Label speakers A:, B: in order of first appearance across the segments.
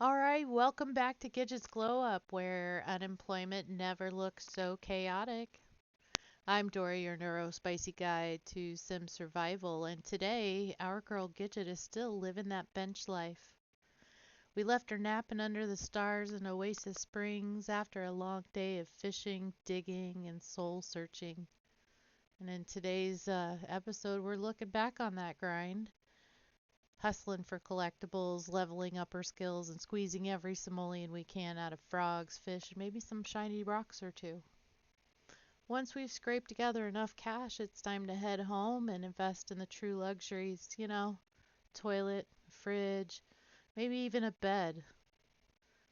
A: All right, welcome back to Gidget's Glow Up, where unemployment never looks so chaotic. I'm Dori, your neuro spicy guide to sim survival, and today our girl Gidget is still living that bench life. We left her napping under the stars in Oasis Springs after a long day of fishing, digging, and soul searching. And in today's episode, we're looking back on that grind, hustling for collectibles, leveling up our skills, and squeezing every simoleon we can out of frogs, fish, and maybe some shiny rocks or two. Once we've scraped together enough cash, it's time to head home and invest in the true luxuries, toilet, fridge, maybe even a bed.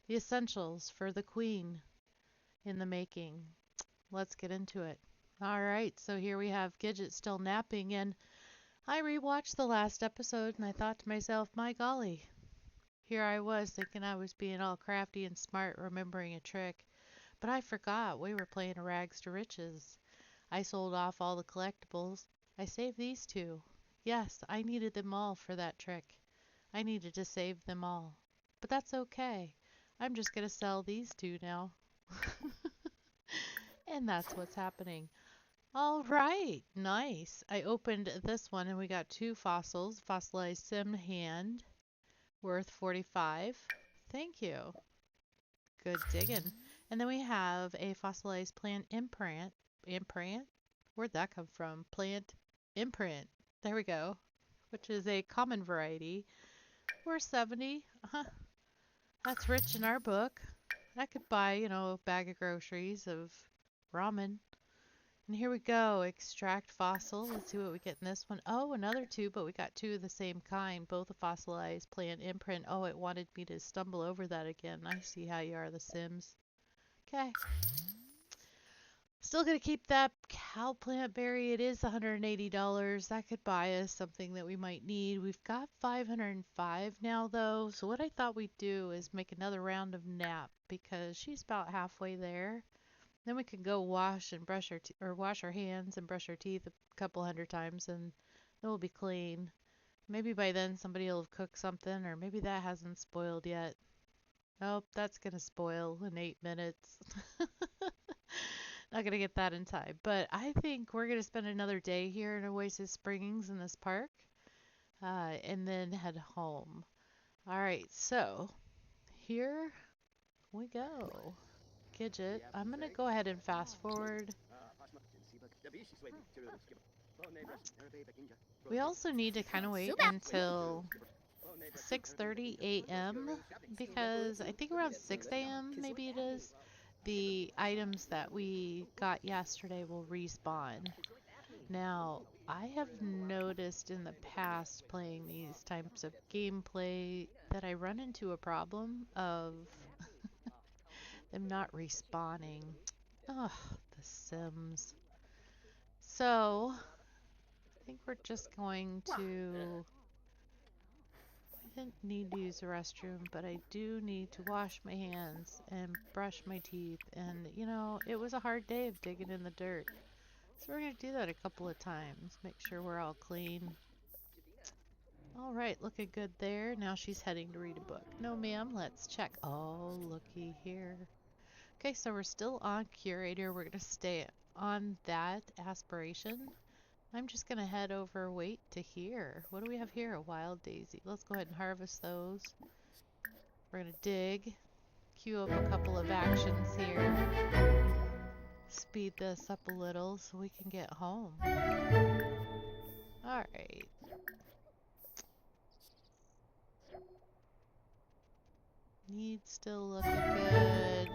A: The essentials for the queen in the making. Let's get into it. All right, so here we have Gidget still napping, and I rewatched the last episode and I thought to myself, my golly, here I was thinking I was being all crafty and smart, remembering a trick, but I forgot we were playing a rags to riches. I sold off all the collectibles. I saved these two. Yes, I needed them all for that trick. I needed to save them all. But that's okay. I'm just going to sell these two now. And that's what's happening. All right, nice. I opened this one and we got two fossils. Fossilized sim hand worth 45. Thank you. Good digging. And then we have a fossilized plant imprint. Imprint? Where'd that come from? Plant imprint. There we go. Which is a common variety. We're 70. That's rich in our book. I could buy, a bag of groceries of ramen. And here we go. Extract fossil. Let's see what we get in this one. Oh, another two, but we got two of the same kind. Both a fossilized plant imprint. Oh, it wanted me to stumble over that again. I see how you are, The Sims. Okay. Still gonna keep that cow plant berry. It is $180. That could buy us something that we might need. We've got 505 now though. So what I thought we'd do is make another round of nap because she's about halfway there. Then we can go wash and brush our or wash our hands and brush our teeth a couple hundred times and then we'll be clean. Maybe by then somebody will have cooked something or maybe that hasn't spoiled yet. Nope, that's gonna spoil in 8 minutes. Not gonna get that in time, but I think we're gonna spend another day here in Oasis Springs in this park, and then head home. All right, so here we go. Gidget, I'm gonna go ahead and fast forward. We also need to kind of wait until 6:30 a.m. because I think around 6 a.m. maybe it is, the items that we got yesterday will respawn. Now, I have noticed in the past playing these types of gameplay that I run into a problem of them not respawning. Ugh, the Sims. So, I think we're just going to. I didn't need to use the restroom, but I do need to wash my hands and brush my teeth. And, it was a hard day of digging in the dirt. So we're going to do that a couple of times. Make sure we're all clean. All right, looking good there. Now she's heading to read a book. No, ma'am, let's check. Oh, looky here. Okay, so we're still on curator. We're going to stay on that aspiration. I'm just going to head over, wait to here. What do we have here? A wild daisy. Let's go ahead and harvest those. We're going to dig, queue up a couple of actions here. Speed this up a little so we can get home. All right. Needs still looking good.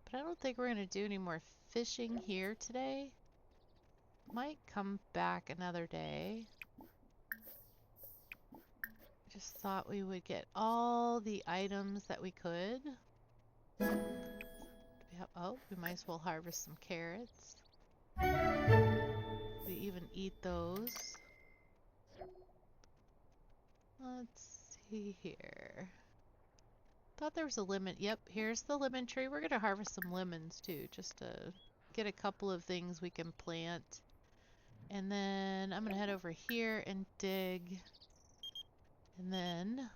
A: But I don't think we're going to do any more fishing here today. Might come back another day. Just thought we would get all the items that we could. Oh, we might as well harvest some carrots. We even eat those. Let's see here. Thought there was a lemon. Yep, here's the lemon tree. We're going to harvest some lemons too, just to get a couple of things we can plant. And then I'm going to head over here and dig. And then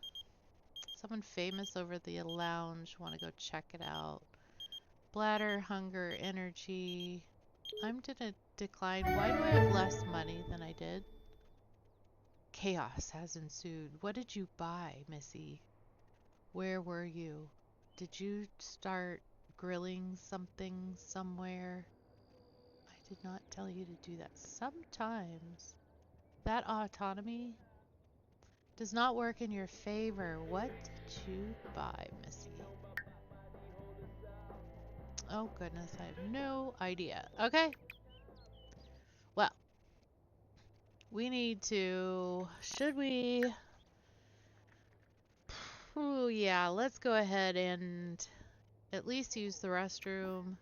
A: someone famous over the lounge. Want to go check it out. Bladder, hunger, energy. I'm gonna decline. Why do I have less money than I did? Chaos has ensued. What did you buy, Missy? Where were you? Did you start grilling something somewhere? I did not tell you to do that. Sometimes that autonomy does not work in your favor. What did you buy, Missy? Oh goodness, I have no idea. Okay. Well, we need to... Should we... Oh yeah, let's go ahead and at least use the restroom.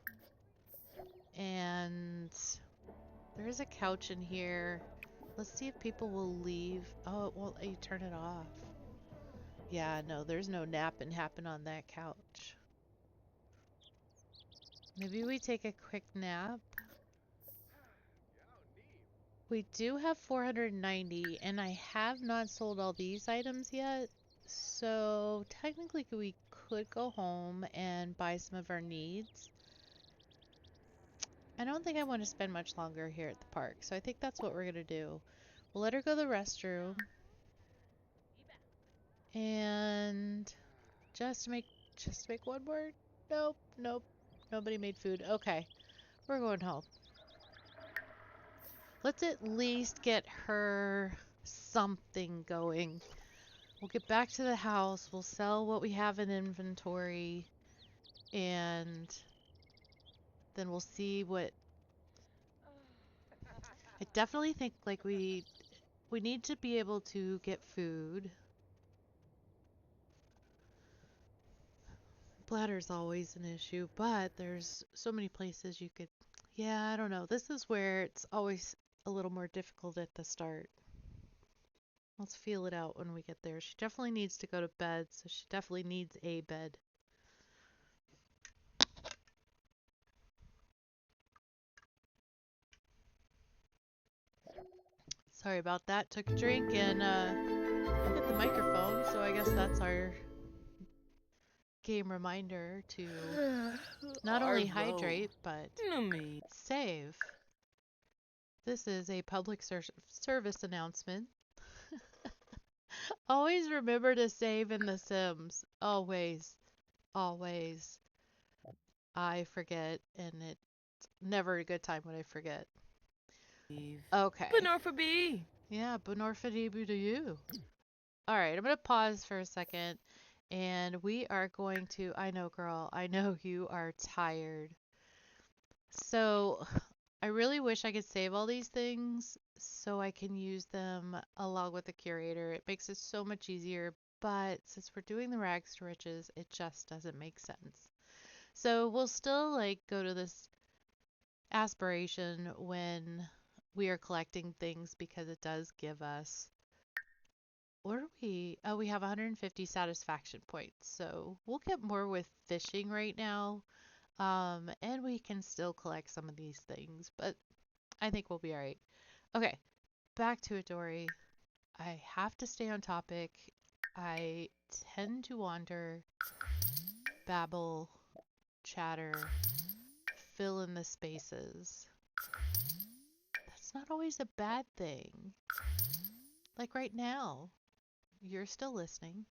A: And there's a couch in here. Let's see if people will leave. Oh, it won't let you turn it off. Yeah, no, there's no napping happen on that couch. Maybe we take a quick nap. We do have 490, and I have not sold all these items yet. So technically we could go home and buy some of our needs. I don't think I want to spend much longer here at the park, so I think that's what we're gonna do. We'll let her go to the restroom. And just to make one more. Nope, nope. Nobody made food. Okay. We're going home. Let's at least get her something going. We'll get back to the house. We'll sell what we have in inventory. And then we'll see what... I definitely think like we need to be able to get food. Bladder's always an issue, but there's so many places you could... Yeah, I don't know. This is where it's always a little more difficult at the start. Let's feel it out when we get there. She definitely needs to go to bed, so she definitely needs a bed. Sorry about that. Took a drink and hit the microphone, so I guess that's our game reminder to not only hydrate, but save. This is a public service announcement. Always remember to save in The Sims. Always. Always. I forget, and it's never a good time when I forget. Okay.
B: Benorphaby.
A: Yeah, Benorphaby to you. Alright, I'm going to pause for a second, and we are going to... I know, girl. I know you are tired. So, I really wish I could save all these things so I can use them along with the curator. It makes it so much easier, but since we're doing the rags to riches, it just doesn't make sense. So we'll still like go to this aspiration when we are collecting things because it does give us... What are we? Oh, we have 150 satisfaction points. So we'll get more with fishing right now. And we can still collect some of these things, but I think we'll be all right. Okay, back to it, Dori. I have to stay on topic. I tend to wander, babble, chatter, fill in the spaces. That's not always a bad thing. Like right now, you're still listening.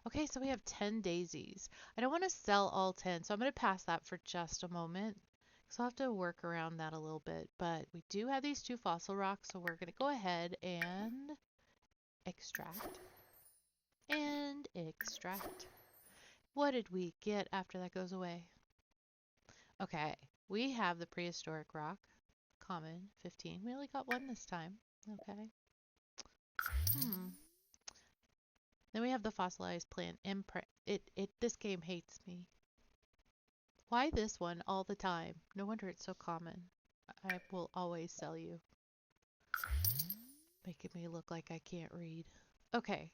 A: Okay, so we have 10 daisies. I don't want to sell all 10, so I'm going to pass that for just a moment. So I'll have to work around that a little bit. But we do have these 2 fossil rocks, so we're going to go ahead and extract. And extract. What did we get after that goes away? Okay, we have the prehistoric rock. Common, 15. We only got 1 this time. Okay. Then we have the fossilized plant. This game hates me. Why this one all the time? No wonder it's so common. I will always sell you. Making me look like I can't read. Okay.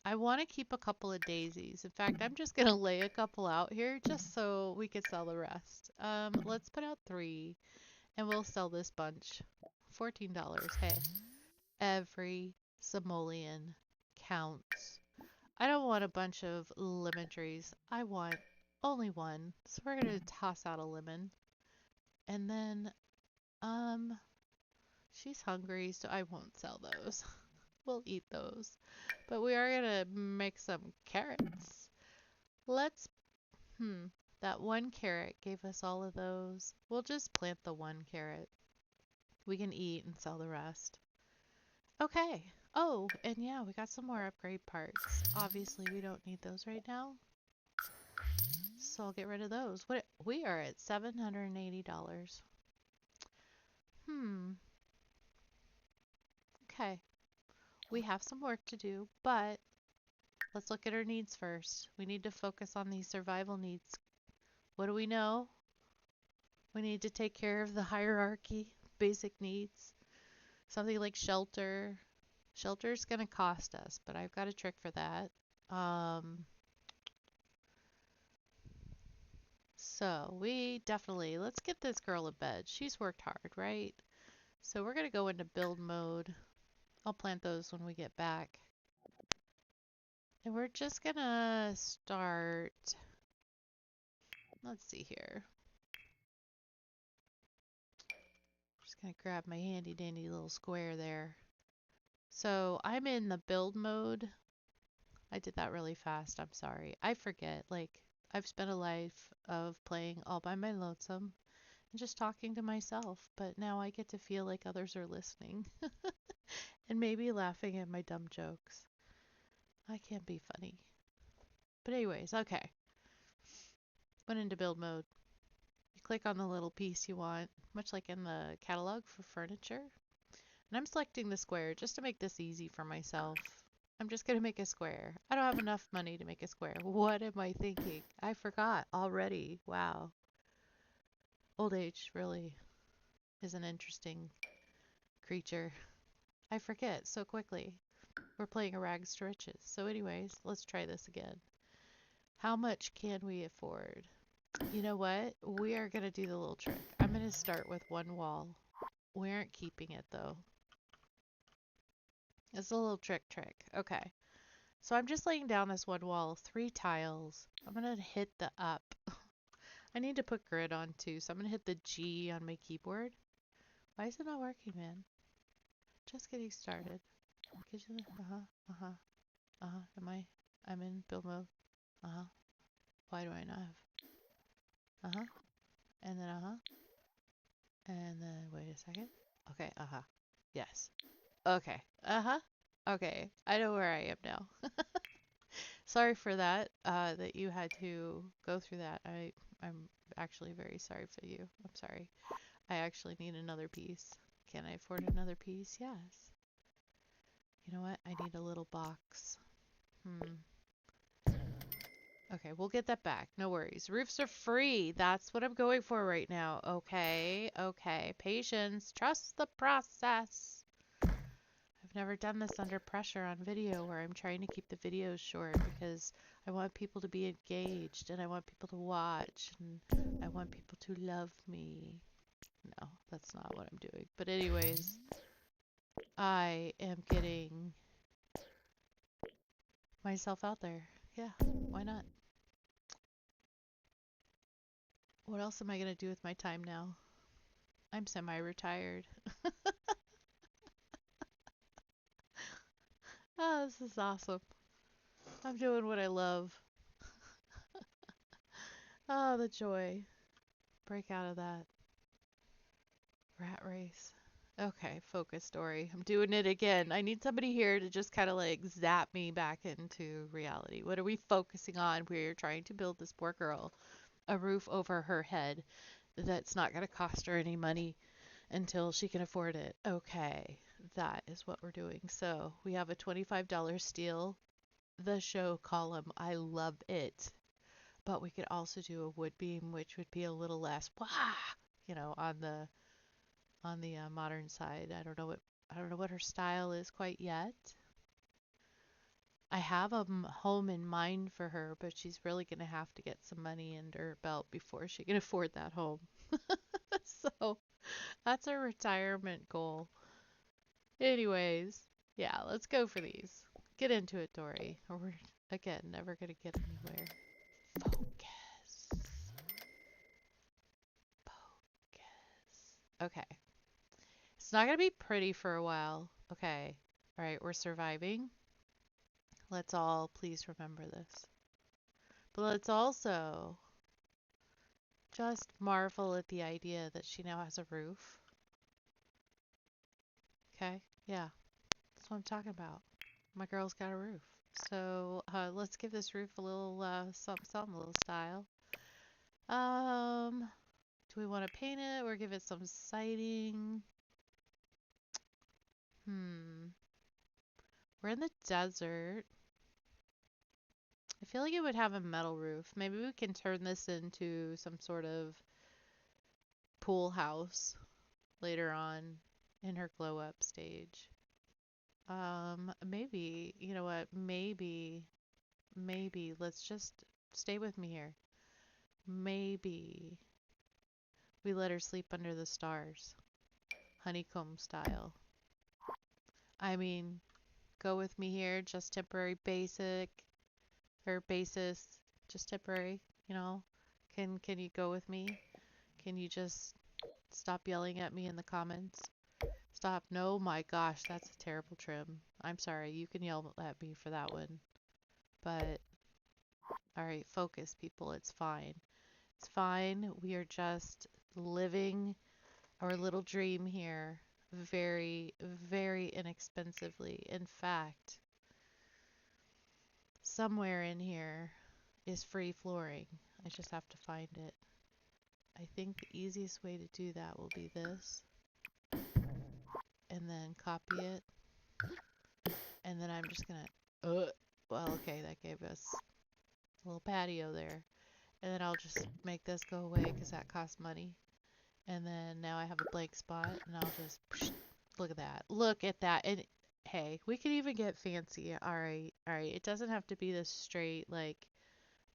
A: I want to keep a couple of daisies. In fact, I'm just going to lay a couple out here just so we can sell the rest. Let's put out 3 and we'll sell this bunch. $14. Hey. Every simoleon counts. I don't want a bunch of lemon trees. I want only one. So we're going to toss out a lemon. And then, um, she's hungry, so I won't sell those. We'll eat those. But we are going to make some carrots. Let's, that one carrot gave us all of those. We'll just plant the one carrot. We can eat and sell the rest. Okay. Oh, and yeah, we got some more upgrade parts. Obviously, we don't need those right now. So I'll get rid of those. What we are at $780. Hmm. Okay. We have some work to do, but let's look at our needs first. We need to focus on these survival needs. What do we know? We need to take care of the hierarchy, basic needs. Something like shelter. Shelter's gonna cost us, but I've got a trick for that. So we definitely, let's get this girl a bed. She's worked hard, right? So we're gonna go into build mode. I'll plant those when we get back. And we're just gonna start, let's see here. Just gonna grab my handy dandy little square there. So I'm in the build mode. I did that really fast. I'm sorry. I forget. Like, I've spent a life of playing all by my lonesome and just talking to myself, but now I get to feel like others are listening and maybe laughing at my dumb jokes. I can't be funny. But anyways, okay. Went into build mode. You click on the little piece you want, much like in the catalog for furniture. And I'm selecting the square just to make this easy for myself. I'm just going to make a square. I don't have enough money to make a square. What am I thinking? I forgot already. Wow. Old age really is an interesting creature. I forget so quickly. We're playing a rags to riches. So anyways, let's try this again. How much can we afford? You know what? We are going to do the little trick. I'm going to start with one wall. We aren't keeping it though. It's a little trick. Okay. So I'm just laying down this one wall, 3 tiles. I'm going to hit the up. I need to put grid on too, so I'm going to hit the G on my keyboard. Why is it not working, man? Just getting started. I'm in build mode. Why do I not have? And then And then, wait a second. Okay, yes. Okay, okay. I know where I am now. Sorry for that, that you had to go through that. I'm actually very sorry for you. I'm sorry. I actually need another piece. Can I afford another piece? Yes. You know what? I need a little box. Okay, we'll get that back. No worries. Roofs are free. That's what I'm going for right now. Okay. Patience. Trust the process. I've never done this under pressure on video where I'm trying to keep the videos short because I want people to be engaged and I want people to watch and I want people to love me. No, that's not what I'm doing. But anyways, I am getting myself out there. Yeah, why not? What else am I going to do with my time now? I'm semi-retired. Oh, this is awesome. I'm doing what I love. Oh, the joy. Break out of that rat race. Okay, focus, Dory. I'm doing it again. I need somebody here to just kind of like zap me back into reality. What are we focusing on? We're trying to build this poor girl a roof over her head that's not going to cost her any money until she can afford it. Okay, that is what we're doing. So we have a $25 steal the show column. I love it. But we could also do a wood beam, which would be a little less, wah, on the modern side. I don't know what her style is quite yet. I have a home in mind for her, but she's really going to have to get some money under her belt before she can afford that home. So that's a retirement goal. Anyways, Yeah, let's go for these. Get into it, Dory. Or we're, again, never going to get anywhere. Focus. Focus. Okay. It's not going to be pretty for a while. Okay. All right, we're surviving. Let's all please remember this. But let's also just marvel at the idea that she now has a roof. Okay? Yeah, that's what I'm talking about. My girl's got a roof. So let's give this roof a little something, something, a little style. Do we want to paint it or give it some siding? We're in the desert. I feel like it would have a metal roof. Maybe we can turn this into some sort of pool house later on in her glow up stage. Maybe, you know what? Maybe, let's just stay with me here. Maybe we let her sleep under the stars, honeycomb style. I mean, go with me here, just temporary basic or basis, just temporary, you know? Can you go with me? Can you just stop yelling at me in the comments? Stop. No, my gosh, that's a terrible trim. I'm sorry. You can yell at me for that one. But, all right, focus, people. It's fine. It's fine. We are just living our little dream here very, very inexpensively. In fact, somewhere in here is free flooring. I just have to find it. I think the easiest way to do that will be this. And then copy it. And then I'm just gonna, well, okay, that gave us a little patio there. And then I'll just make this go away because that costs money. And then now I have a blank spot and I'll just, look at that. Look at that. And hey, we can even get fancy. All right, all right. It doesn't have to be this straight, like,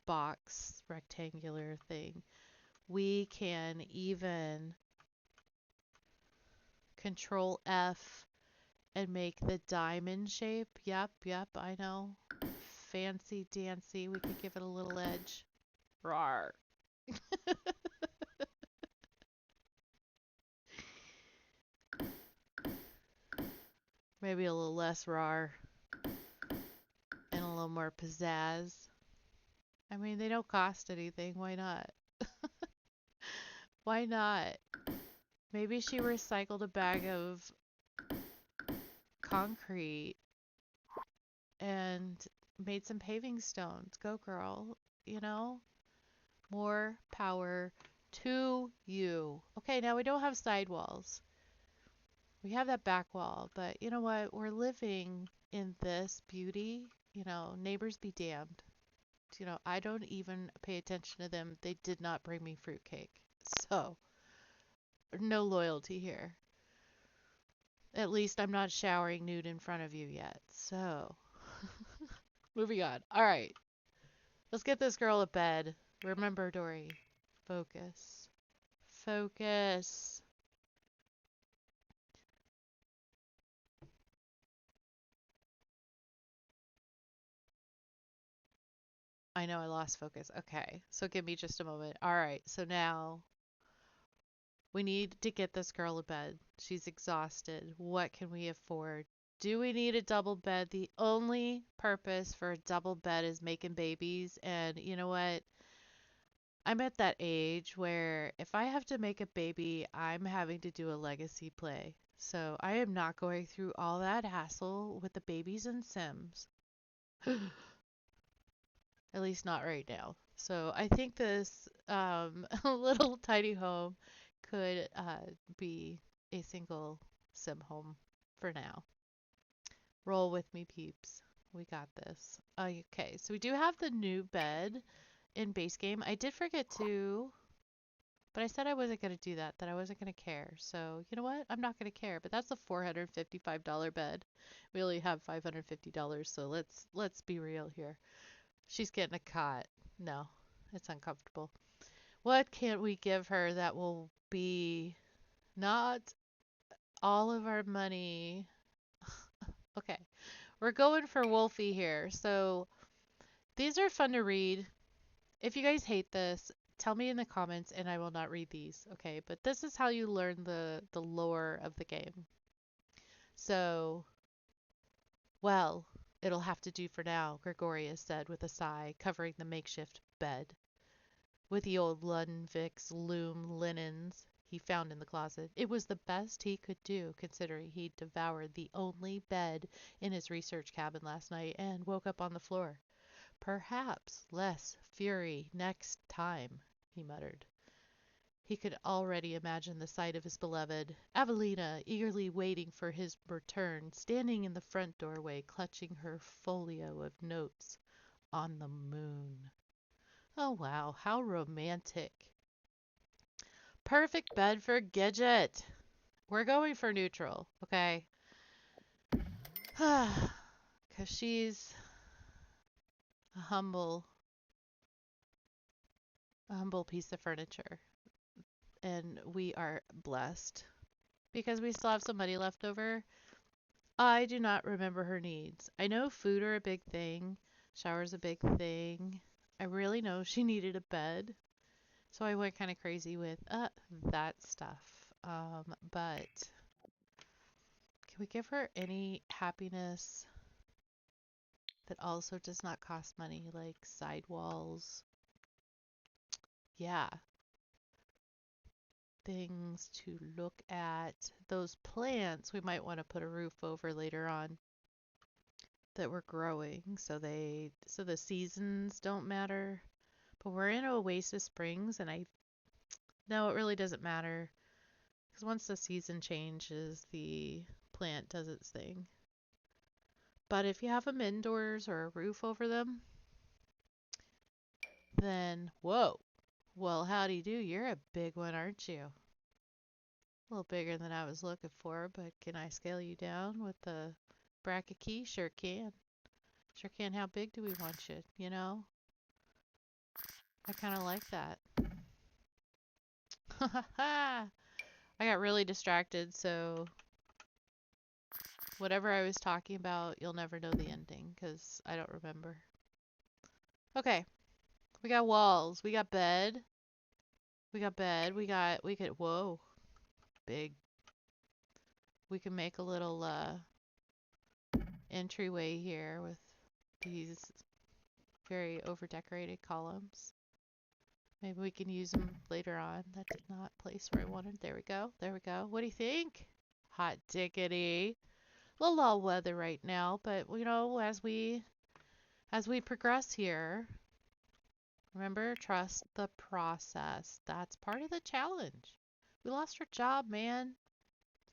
A: box rectangular thing. We can even control F and make the diamond shape. Yep, I know. Fancy dancy. We could give it a little edge. Rawr. Maybe a little less rawr and a little more pizzazz. I mean, they don't cost anything. Why not? Why not? Maybe she recycled a bag of concrete and made some paving stones. Go, girl. You know? More power to you. Okay, now we don't have sidewalls. We have that back wall, but you know what? We're living in this beauty. You know, neighbors be damned. You know, I don't even pay attention to them. They did not bring me fruitcake. So, no loyalty here. At least I'm not showering nude in front of you yet. So, moving on. All right. Let's get this girl a bed. Remember, Dory. Focus. Focus. I know I lost focus. Okay. So give me just a moment. All right. So now we need to get this girl a bed. She's exhausted. What can we afford? Do we need a double bed? The only purpose for a double bed is making babies. And you know what? I'm at that age where if I have to make a baby, I'm having to do a legacy play. So I am not going through all that hassle with the babies and Sims. At least not right now. So I think this little tiny home could be a single sim home for now. Roll with me, peeps. We got this. Okay, so we do have the new bed in base game. I did forget to, but I said I wasn't going to do that, that I wasn't going to care. So you know what? I'm not going to care, but that's a $455 bed. We only have $550, so let's be real here. She's getting a cot. No, it's uncomfortable. What can we give her that will be not all of our money? Okay. We're going for Wolfie here. So these are fun to read. If you guys hate this, tell me in the comments and I will not read these. Okay. But this is how you learn the lore of the game. So, well, it'll have to do for now, Gregorius said with a sigh, covering the makeshift bed with the old Ludwig's loom linens he found in the closet. It was the best he could do, considering he'd devoured the only bed in his research cabin last night and woke up on the floor. Perhaps less fury next time, he muttered. He could already imagine the sight of his beloved, Evelina, eagerly waiting for his return, standing in the front doorway, clutching her folio of notes on the moon. Oh, wow, how romantic. Perfect bed for Gidgit. We're going for neutral, okay? Because she's a humble piece of furniture. And we are blessed. Because we still have some money left over, I do not remember her needs. I know food are a big thing, shower's a big thing. I really know she needed a bed. So I went kind of crazy with that stuff. But can we give her any happiness that also does not cost money, like sidewalls? Yeah, things to look at. Those plants we might want to put a roof over later on that we're growing so the seasons don't matter. But we're in Oasis Springs and I no, it really doesn't matter because once the season changes, the plant does its thing. But if you have them indoors or a roof over them, then whoa. Well, howdy do. You're a big one, aren't you? A little bigger than I was looking for, but can I scale you down with the bracket key? Sure can. Sure can. How big do we want you? You know? I kind of like that. I got really distracted, so whatever I was talking about, you'll never know the ending because I don't remember. Okay, we got walls, we got bed, we could, whoa, big. We can make a little entryway here with these very over-decorated columns. Maybe we can use them later on. That did not place where I wanted. There we go. There we go. What do you think? Hot diggity. A little all weather right now, but you know, as we progress here, remember, trust the process. That's part of the challenge. We lost our job, man.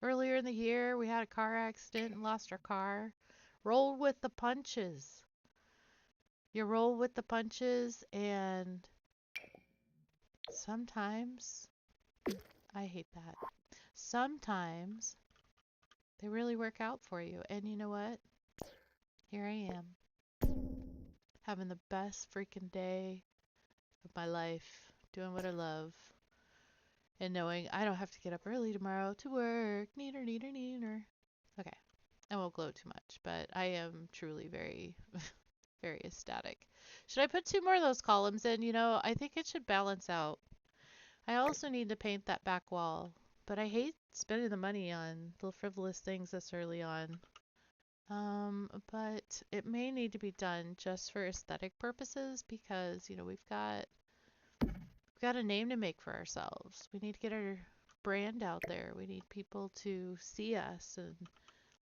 A: Earlier in the year, we had a car accident and lost our car. Roll with the punches. You roll with the punches, and sometimes, I hate that. Sometimes they really work out for you. And you know what? Here I am, having the best freaking day of my life, doing what I love, and knowing I don't have to get up early tomorrow to work. Neater, neater, neater. Okay, I won't gloat too much, but I am truly very, very ecstatic. Should I put two more of those columns in? You know, I think it should balance out. I also need to paint that back wall, but I hate spending the money on little frivolous things this early on. But it may need to be done just for aesthetic purposes because, you know, we've got a name to make for ourselves. We need to get our brand out there. We need people to see us and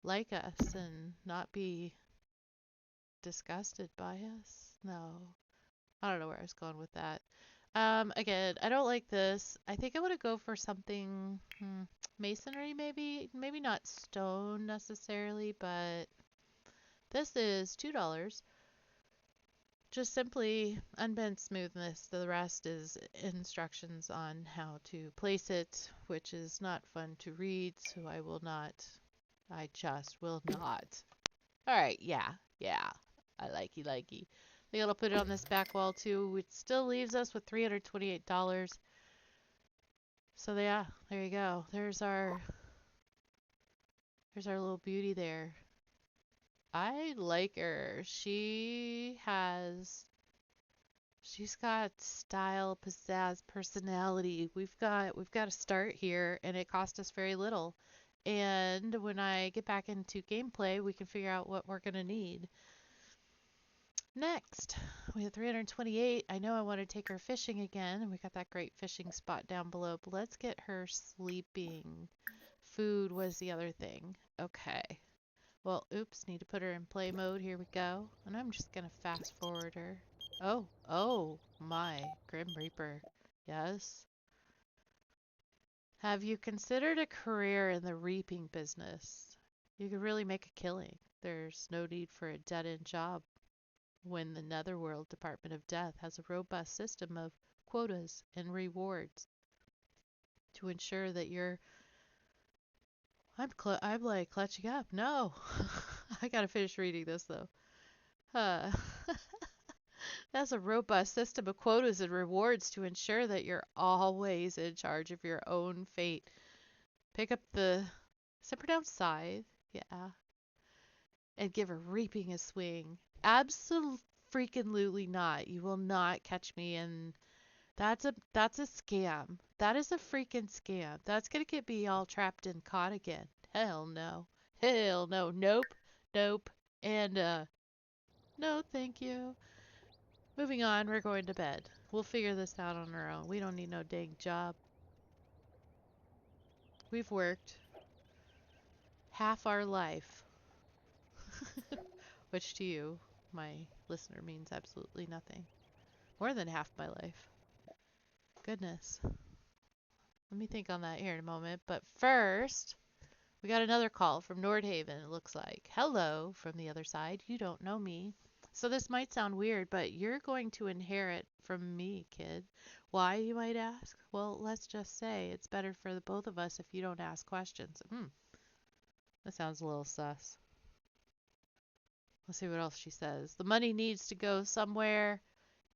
A: like us and not be disgusted by us. No, I don't know where I was going with that. Again, I don't like this. I think I want to go for something masonry, maybe. Maybe not stone necessarily, but this is $2. Just simply unbent smoothness. The rest is instructions on how to place it, which is not fun to read, so I will not. I just will not. All right, yeah. I likey. I think I'll put it on this back wall too, which still leaves us with $328. So yeah, there you go. There's our little beauty there. I like her. She's got style, pizzazz, personality. We've got to start here, and it cost us very little. And when I get back into gameplay, we can figure out what we're gonna need. Next, we have 328. I know I want to take her fishing again, and we got that great fishing spot down below. But let's get her sleeping. Food was the other thing. Okay. Well, oops, need to put her in play mode. Here we go. And I'm just gonna fast forward her. Oh my, Grim Reaper. Yes. Have you considered a career in the reaping business? You could really make a killing. There's no need for a dead-end job when the Netherworld Department of Death has a robust system of quotas and rewards to ensure that you're. I'm like clutching up. No, I gotta finish reading this though. Uh, that's a robust system of quotas and rewards to ensure that you're always in charge of your own fate. Pick up the. Is it pronounced scythe? Yeah. And give a reaping a swing. Absolutely freaking not. You will not catch me in. That's a scam. That is a freaking scam. That's gonna get me all trapped and caught again. Hell no. Hell no. Nope. Nope. And no, thank you. Moving on, we're going to bed. We'll figure this out on our own. We don't need no dang job. We've worked half our life, which to you, my listener, means absolutely nothing. More than half my life. Goodness. Let me think on that here in a moment. But first, we got another call from Nordhaven, it looks like. Hello from the other side. You don't know me. So this might sound weird, but you're going to inherit from me, kid. Why, you might ask? Well, let's just say it's better for the both of us if you don't ask questions. That sounds a little sus. Let's see what else she says. The money needs to go somewhere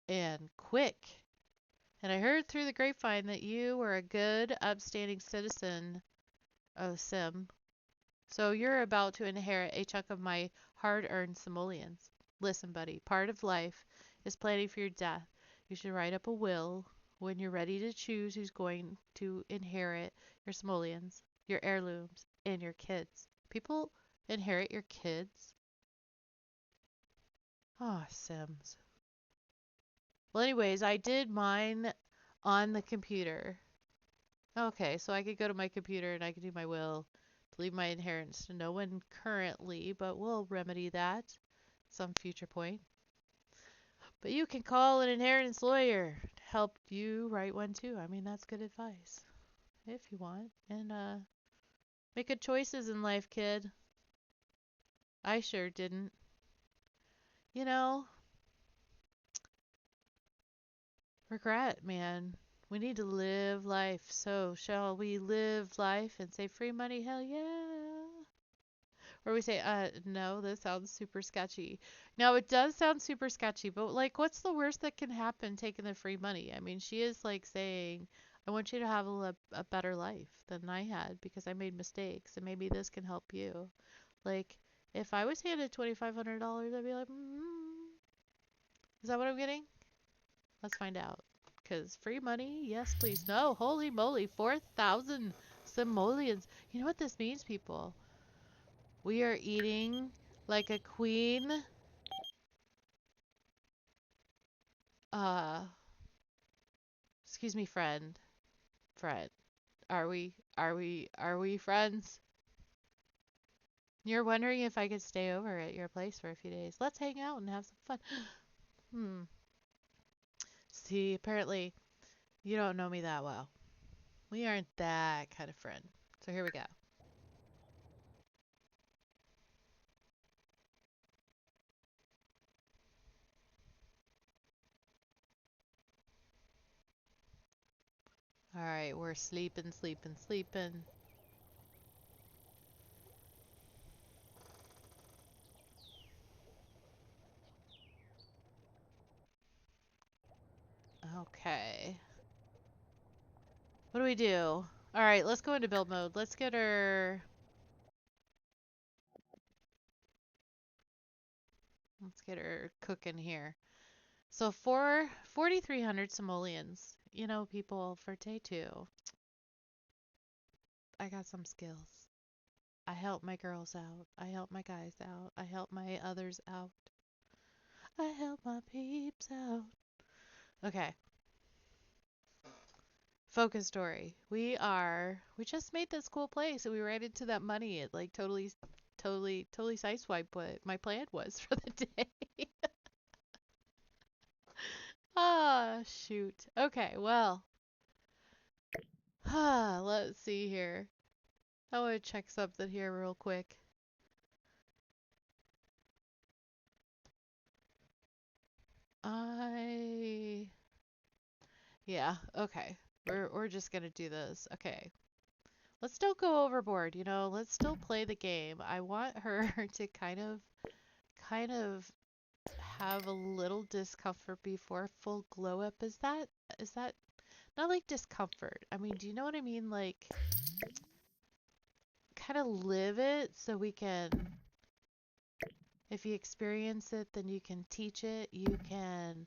A: and quick. And I heard through the grapevine that you were a good, upstanding citizen of Sim. So you're about to inherit a chunk of my hard-earned simoleons. Listen, buddy, part of life is planning for your death. You should write up a will when you're ready to choose who's going to inherit your simoleons, your heirlooms, and your kids. People inherit your kids? Ah, Sims. Well, anyways, I did mine on the computer. Okay, so I could go to my computer and I could do my will to leave my inheritance to no one currently, but we'll remedy that some future point. But you can call an inheritance lawyer to help you write one too. I mean, that's good advice if you want. And make good choices in life, kid. I sure didn't. You know, regret, man. We need to live life. So, shall we live life and say free money? Hell yeah. Or we say, no, this sounds super sketchy. Now, it does sound super sketchy, but like, what's the worst that can happen taking the free money? I mean, she is like saying, I want you to have a better life than I had because I made mistakes, and maybe this can help you. Like, if I was handed $2,500, I'd be like, is that what I'm getting? Let's find out. Because free money, yes, please. No, holy moly, 4,000 simoleons. You know what this means, people? We are eating like a queen. Uh, excuse me, friend. Friend. Are we friends? You're wondering if I could stay over at your place for a few days. Let's hang out and have some fun. Hmm. See, apparently you don't know me that well. We aren't that kind of friend. So here we go. All right, we're sleeping, sleeping, sleeping. Okay. What do we do? All right, let's go into build mode. Let's get her. Let's get her cooking here. So 4,300 simoleons. You know, people, for day 2, I got some skills. I help my girls out. I help my guys out. I help my others out. I help my peeps out. Okay. Focus, Dory. We just made this cool place and we ran into that money. It like totally sideswiped what my plan was for the day. Ah, shoot. Okay, well, let's see here. I want to check something here real quick. I Yeah, okay. We're just gonna do this. Okay. Let's still go overboard, you know. Let's still play the game. I want her to kind of have a little discomfort before full glow up. Is that not like discomfort? I mean, do you know what I mean? Like kind of live it so we can, if you experience it, then you can teach it. You can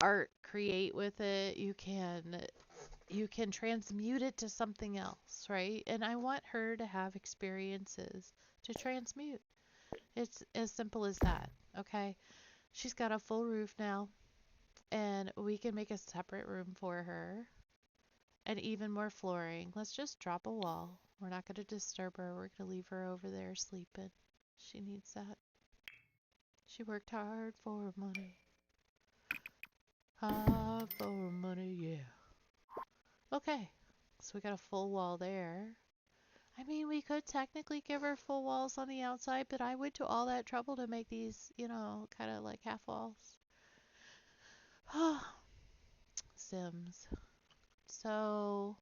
A: art create with it. You can transmute it to something else, right? And I want her to have experiences to transmute. It's as simple as that, okay? She's got a full roof now, and we can make a separate room for her and even more flooring. Let's just drop a wall. We're not going to disturb her. We're going to leave her over there sleeping. She needs that. She worked hard for money. Hard for money, yeah. Okay, so we got a full wall there. I mean, we could technically give her full walls on the outside, but I went to all that trouble to make these, kind of like half walls. Sims. So,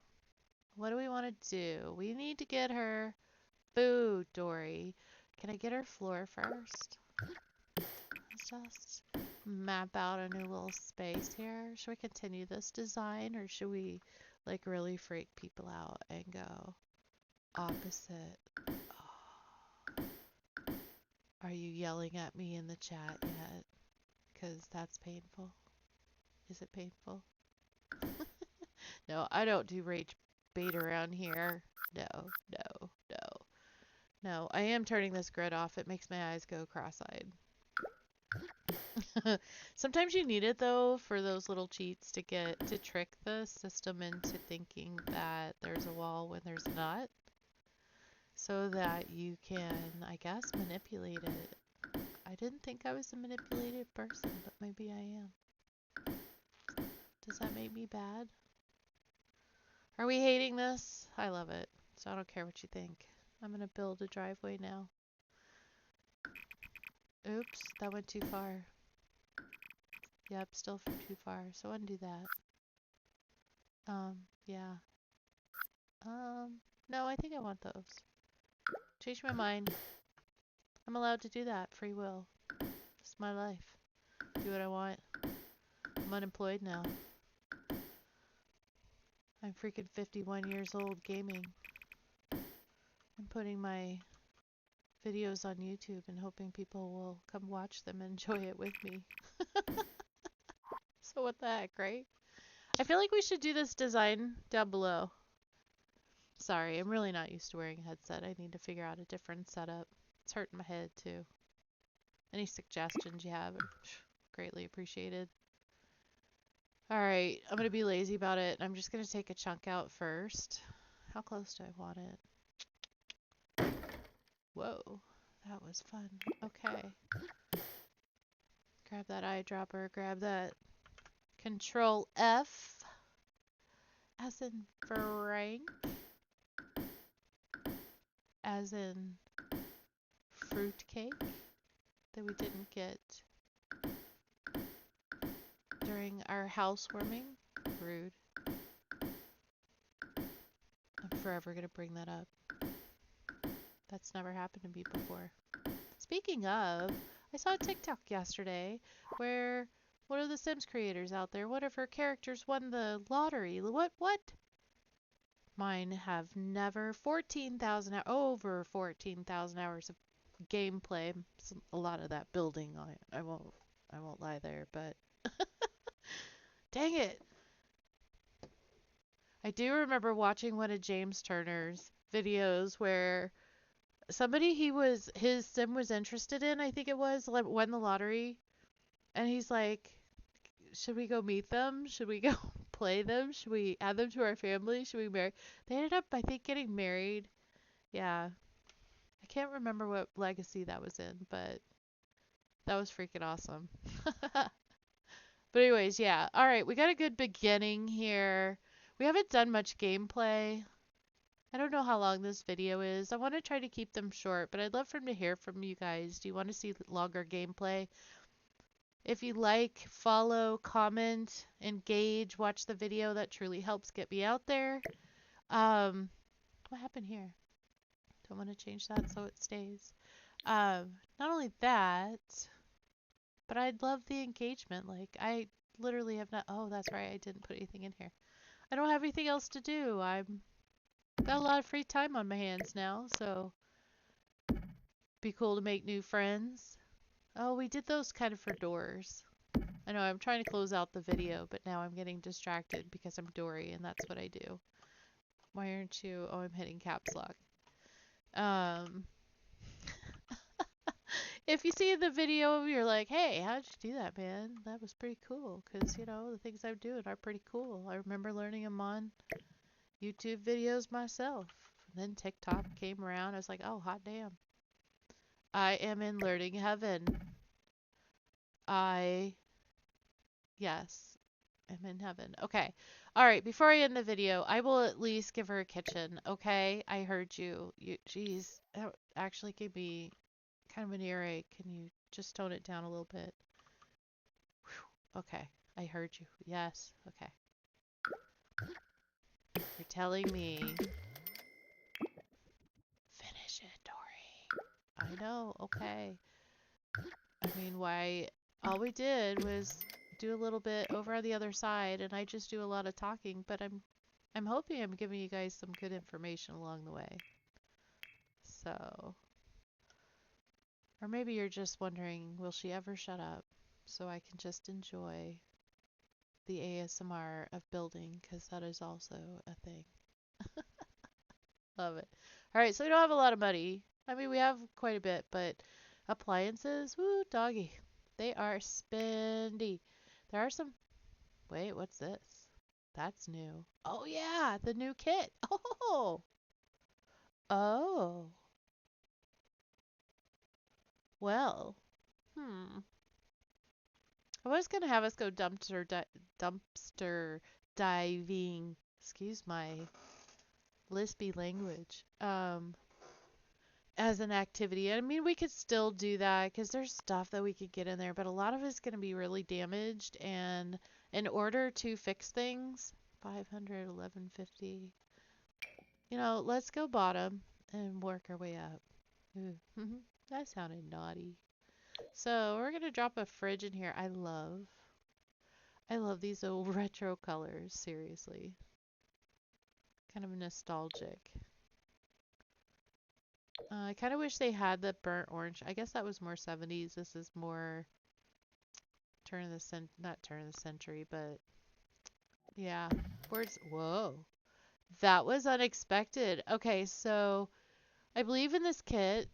A: what do we want to do? We need to get her food, Dory. Can I get her floor first? Let's just map out a new little space here. Should we continue this design or should we like really freak people out and go opposite? Oh. Are you yelling at me in the chat yet? Because that's painful. Is it painful? No, I don't do rage bait around here. No, no, no. No, I am turning this grid off. It makes my eyes go cross-eyed. Sometimes you need it though for those little cheats to trick the system into thinking that there's a wall when there's not, so that you can, I guess, manipulate it. I didn't think I was a manipulated person, but maybe I am. Does that make me bad? Are we hating this? I love it, so I don't care what you think. I'm gonna build a driveway now. Oops, that went too far. Yep, still too far, so undo that. Yeah. No, I think I want those. Change my mind. I'm allowed to do that. Free will. It's my life. Do what I want. I'm unemployed now. I'm freaking 51 years old gaming. I'm putting my videos on YouTube and hoping people will come watch them and enjoy it with me. So what the heck, right? I feel like we should do this design down below. Sorry, I'm really not used to wearing a headset. I need to figure out a different setup. It's hurting my head too. Any suggestions you have are greatly appreciated. Alright, I'm going to be lazy about it. I'm just going to take a chunk out first. How close do I want it? Whoa, that was fun. Okay. Grab that eyedropper, grab that Control F, as in Frank, as in fruitcake that we didn't get during our housewarming. Rude. I'm forever going to bring that up. That's never happened to me before. Speaking of, I saw a TikTok yesterday where one of the Sims creators out there, one of her characters won the lottery. What? Mine have never, over 14,000 hours of gameplay. A lot of that building. I won't lie there, but dang it. I do remember watching one of James Turner's videos where somebody his sim was interested in, I think it was, won the lottery, and he's like, should we go meet them? Should we go play them? Should we add them to our family? Should we marry? They ended up, I think, getting married. Yeah. I can't remember what legacy that was in, but that was freaking awesome. But anyways, yeah. All right, we got a good beginning here. We haven't done much gameplay. I don't know how long this video is. I want to try to keep them short, but I'd love for them to hear from you guys. Do you want to see longer gameplay? If you like, follow, comment, engage, watch the video. That truly helps get me out there. What happened here? Do I want to change that so it stays? Not only that, but I'd love the engagement. Like, I literally have not. Oh, that's right. I didn't put anything in here. I don't have anything else to do. I'm got a lot of free time on my hands now, so be cool to make new friends. Oh, we did those kind of for doors. I know I'm trying to close out the video, but now I'm getting distracted because I'm Dori, and that's what I do. Why aren't you? Oh, I'm hitting caps lock. Um, if you see the video, you're like, hey, how'd you do that, man? That was pretty cool, because, you know, the things I'm doing are pretty cool. I remember learning them on YouTube videos myself. And then TikTok came around. I was like, oh, hot damn. I am in learning heaven. Yes, I'm in heaven. Okay. All right. Before I end the video, I will at least give her a kitchen. Okay. I heard you. Geez, that actually gave me kind of an earache. Can you just tone it down a little bit? Whew. Okay. I heard you. Yes. Okay. You're telling me. Finish it, Dori. I know. Okay. I mean, why? All we did was do a little bit over on the other side, and I just do a lot of talking, but I'm hoping I'm giving you guys some good information along the way. So, or maybe you're just wondering, will she ever shut up so I can just enjoy the ASMR of building, because that is also a thing. Love it. All right, so we don't have a lot of money. I mean, we have quite a bit, but appliances, woo, doggy. They are spendy. There are some. Wait, what's this? That's new. Oh, yeah, the new kit. Oh, oh. Well, hmm. I was gonna have us go dumpster diving. Excuse my lispy language. As an activity. I mean, we could still do that because there's stuff that we could get in there, but a lot of it's gonna be really damaged. And in order to fix things, 500, 1150. You know, let's go bottom and work our way up. Ooh, that sounded naughty. So we're gonna drop a fridge in here. I love these old retro colors, seriously. Kind of nostalgic. I kind of wish they had the burnt orange. I guess that was more 70s. This is more not turn of the century, but yeah. Whoa. That was unexpected. Okay, so I believe in this kit,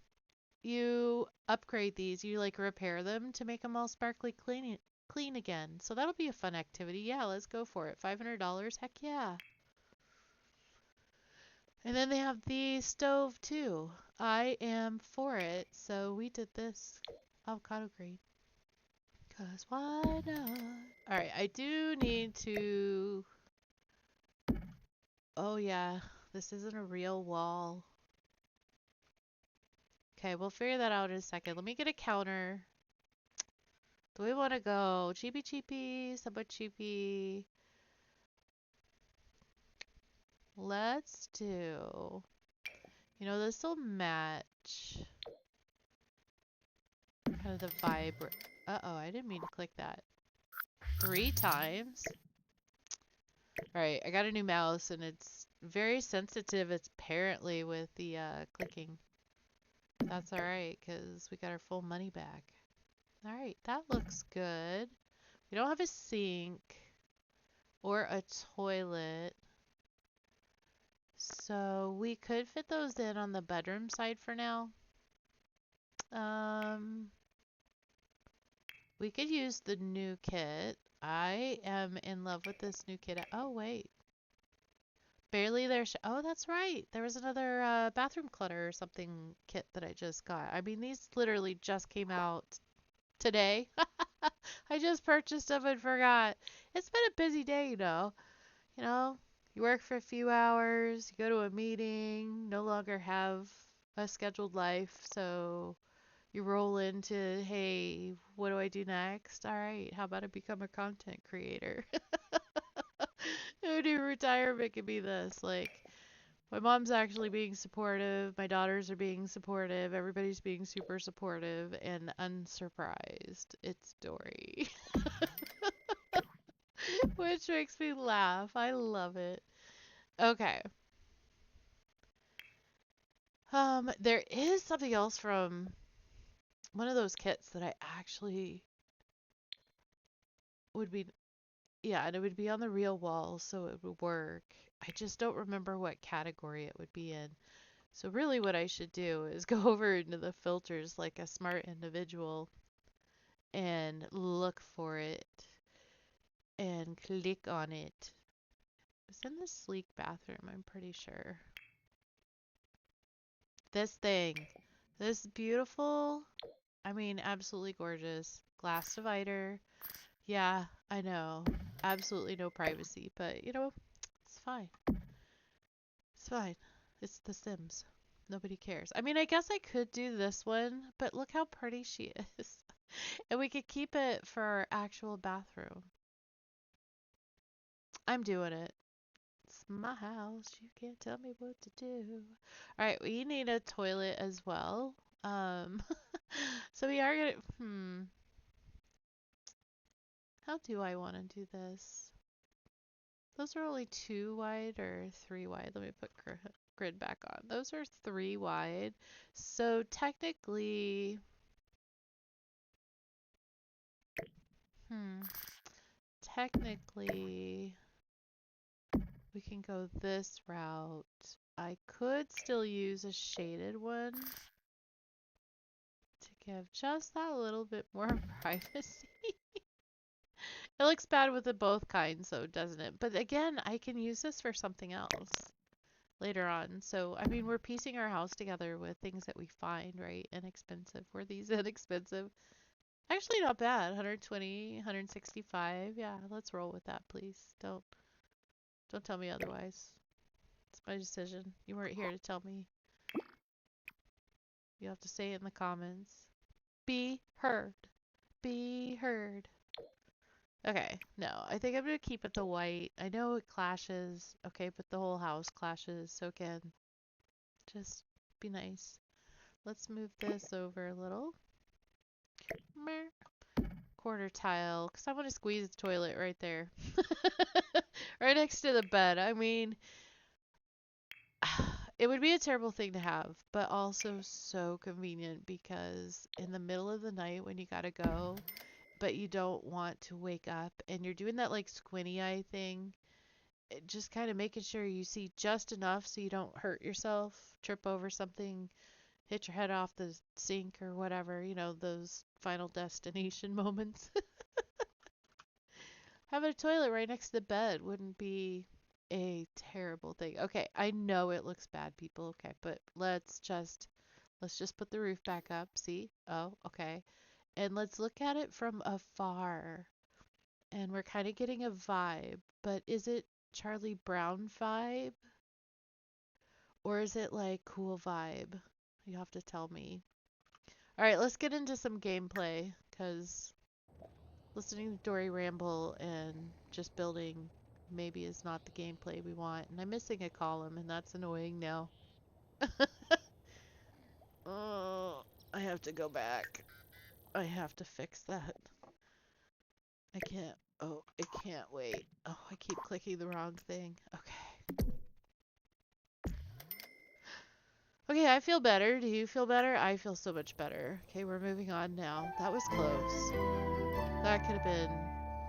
A: you upgrade these, you like repair them to make them all sparkly clean again. So that'll be a fun activity. Yeah, let's go for it. $500? Heck yeah. And then they have the stove too. I am for it. So we did this avocado green. 'Cause why not? Alright, I do need to... Oh yeah, this isn't a real wall. Okay, we'll figure that out in a second. Let me get a counter. Do we want to go cheapy cheapy, somewhat cheapy? Let's do... You know, this will match kind of the vibe. Uh-oh, I didn't mean to click that. 3 times? Alright, I got a new mouse and it's very sensitive apparently with the clicking. That's all right, because we got our full money back. All right, that looks good. We don't have a sink or a toilet. So we could fit those in on the bedroom side for now. Um, we could use the new kit. I am in love with this new kit. Oh, wait. Barely there. Oh, that's right. There was another bathroom clutter or something kit that I just got. I mean, these literally just came out today. I just purchased them and forgot. It's been a busy day, you know. You know, you work for a few hours, you go to a meeting, no longer have a scheduled life, so you roll into, hey, what do I do next? All right, how about I become a content creator? Who knew retirement could be this? Like, my mom's actually being supportive, my daughters are being supportive, everybody's being super supportive, and unsurprised, it's Dory. Which makes me laugh. I love it. Okay. There is something else from one of those kits that I actually would be, yeah, and it would be on the real wall, so it would work. I just don't remember what category it would be in. So really what I should do is go over into the filters like a smart individual and look for it and click on it. It's in the sleek bathroom, I'm pretty sure. This thing. This beautiful, I mean, absolutely gorgeous glass divider. Yeah, I know. Absolutely no privacy, but you know, it's fine. It's fine. It's The Sims. Nobody cares. I mean, I guess I could do this one, but look how pretty she is. And we could keep it for our actual bathroom. I'm doing it. It's my house. You can't tell me what to do. All right, we need a toilet as well. Um, so we are gonna, how do I want to do this? Those are only 2 wide or 3 wide. Let me put grid back on. Those are 3 wide. So technically, hmm, technically, we can go this route. I could still use a shaded one to give just that little bit more privacy. It looks bad with the both kinds though, doesn't it? But again, I can use this for something else later on. So, I mean, we're piecing our house together with things that we find, right? Inexpensive. Were these inexpensive? Actually, not bad. 120, 165. Yeah, let's roll with that, please. Don't tell me otherwise. It's my decision. You weren't here to tell me. You have to say it in the comments. Be heard. Be heard. Okay, no, I think I'm gonna keep it the white. I know it clashes, okay, but the whole house clashes, so again, just be nice. Let's move this over a little. Meh. Quarter tile, because I want to squeeze the toilet right there. Right next to the bed. I mean, it would be a terrible thing to have, but also so convenient because in the middle of the night when you gotta go, but you don't want to wake up and you're doing that like squinty eye thing, just kind of making sure you see just enough so you don't hurt yourself, trip over something, hit your head off the sink or whatever, you know, those final destination moments. Having a toilet right next to the bed wouldn't be a terrible thing. Okay, I know it looks bad, people. Okay, but let's just put the roof back up. See? Oh, okay. And let's look at it from afar. And we're kind of getting a vibe, but is it Charlie Brown vibe or is it like cool vibe? You have to tell me. All right, let's get into some gameplay because listening to Dory ramble and just building maybe is not the gameplay we want. And I'm missing a column, and that's annoying now. Oh, I have to go back. I have to fix that. I can't. Oh, it can't wait. Oh, I keep clicking the wrong thing. Okay. Okay, I feel better. Do you feel better? I feel so much better. Okay, we're moving on now. That was close. That could have been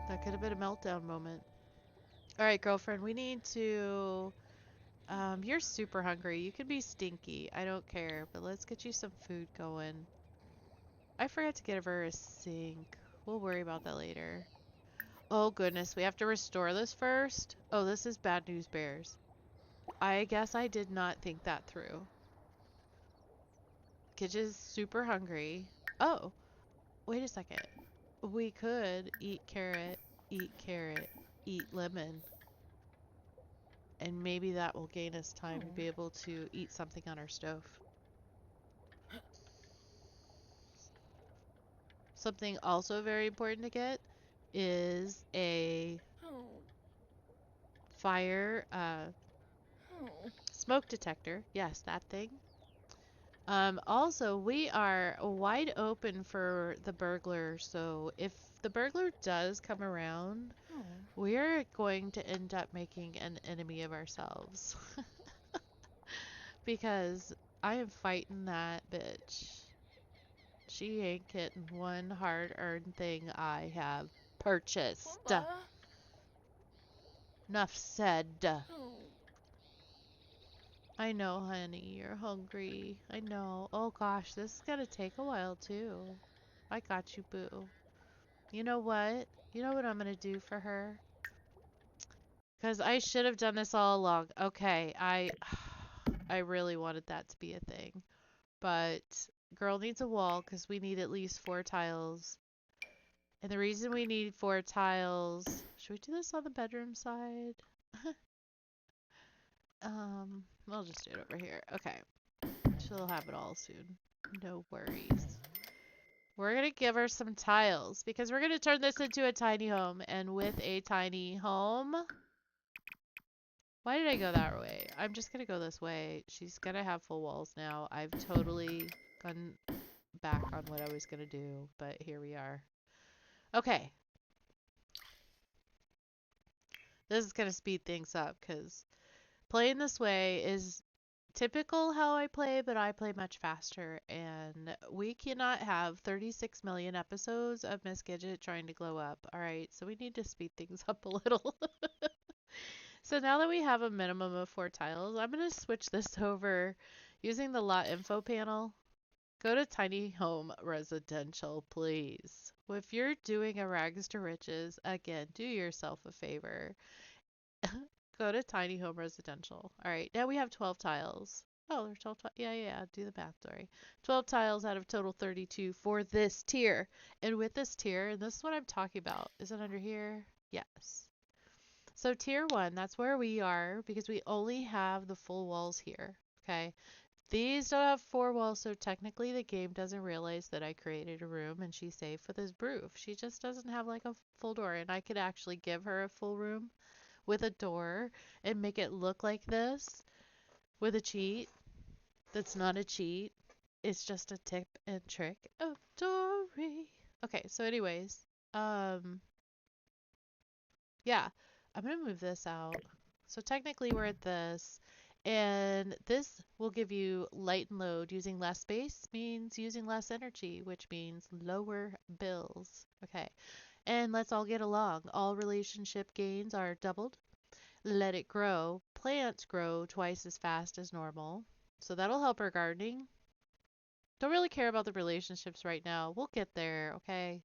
A: that could have been a meltdown moment. All right, girlfriend, we need to you're super hungry. You can be stinky. I don't care, but let's get you some food going. I forgot to get her a sink. We'll worry about that later. Oh goodness, we have to restore this first. Oh, this is bad news bears. I guess I did not think that through. Kitch is super hungry. Oh, wait a second. We could eat carrot, eat lemon, and maybe that will gain us time to be able to eat something on our stove. Something also very important to get is a fire smoke detector. Yes, that thing. Also, we are wide open for the burglar, so if the burglar does come around, we're going to end up making an enemy of ourselves. Because I am fighting that bitch. She ain't getting one hard-earned thing I have purchased. Enough said. I know, honey, you're hungry. I know. Oh gosh, this is gonna take a while too. I got you, boo. You know what? You know what I'm gonna do for her? Because I should have done this all along. Okay, I really wanted that to be a thing. But girl needs a wall because we need at least 4 tiles. And the reason we need 4 tiles... Should we do this on the bedroom side? I'll just do it over here. Okay. She'll have it all soon. No worries. We're gonna give her some tiles because we're gonna turn this into a tiny home. And with a tiny home... Why did I go that way? I'm just gonna go this way. She's gonna have full walls now. I've totally gone back on what I was gonna do, but here we are. Okay. This is gonna speed things up because playing this way is typical how I play, but I play much faster, and we cannot have 36 million episodes of Miss Gidget trying to glow up. All right, so we need to speed things up a little. So now that we have a minimum of 4 tiles, I'm going to switch this over using the lot info panel. Go to tiny home residential, please. Well, if you're doing a rags to riches, again, do yourself a favor. Go to tiny home residential. All right, now we have 12 tiles. Oh, there's 12 tiles. Yeah, yeah, do the math, sorry. 12 tiles out of total 32 for this tier. And with this tier, and this is what I'm talking about. Is it under here? Yes. So tier 1, that's where we are because we only have the full walls here. Okay. These don't have 4 walls, so technically the game doesn't realize that I created a room and she's safe with this roof. She just doesn't have like a full door, and I could actually give her a full room with a door and make it look like this with a cheat that's not a cheat. It's just a tip and trick of Dori. Okay, so anyways, um, yeah, I'm gonna move this out. So technically we're at this, and this will give you light and load. Using less space means using less energy, which means lower bills. Okay, and let's all get along. All relationship gains are doubled. Let it grow. Plants grow twice as fast as normal. So that'll help our gardening. Don't really care about the relationships right now. We'll get there, okay?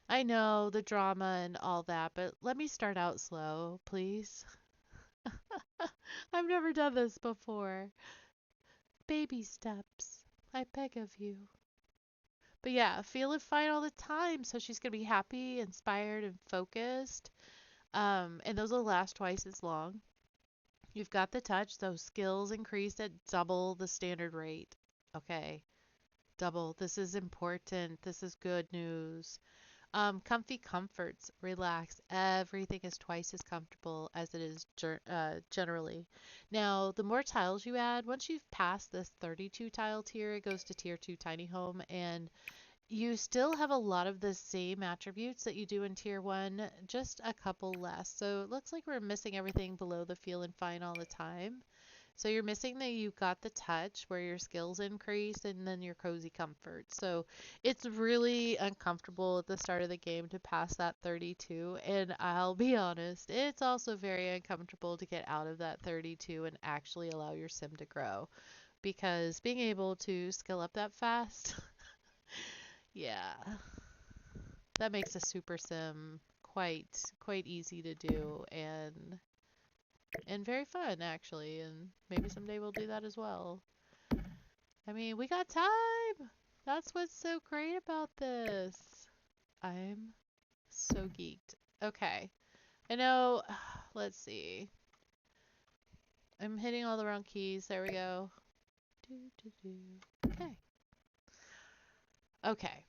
A: I know the drama and all that, but let me start out slow, please. I've never done this before. Baby steps. I beg of you. But yeah, feeling fine all the time. So she's gonna be happy, inspired, and focused. And those will last twice as long. You've got the touch, so skills increase at double the standard rate. Okay, double. This is important. This is good news. Comfy comforts, relax. Everything is twice as comfortable as it is generally. Now, the more tiles you add, once you've passed this 32 tile tier, it goes to tier 2 tiny home, and you still have a lot of the same attributes that you do in tier 1, just a couple less. So it looks like we're missing everything below the feel and fine all the time. So you're missing that you got the touch where your skills increase and then your cozy comfort. So it's really uncomfortable at the start of the game to pass that 32. And I'll be honest, it's also very uncomfortable to get out of that 32 and actually allow your sim to grow. Because being able to skill up that fast, yeah, that makes a super sim quite easy to do and very fun actually, and maybe someday we'll do that as well. I mean, we got time. That's what's so great about this. I'm so geeked. Okay. I know, let's see. I'm hitting all the wrong keys. There we go. Do, do, do. Okay. Okay.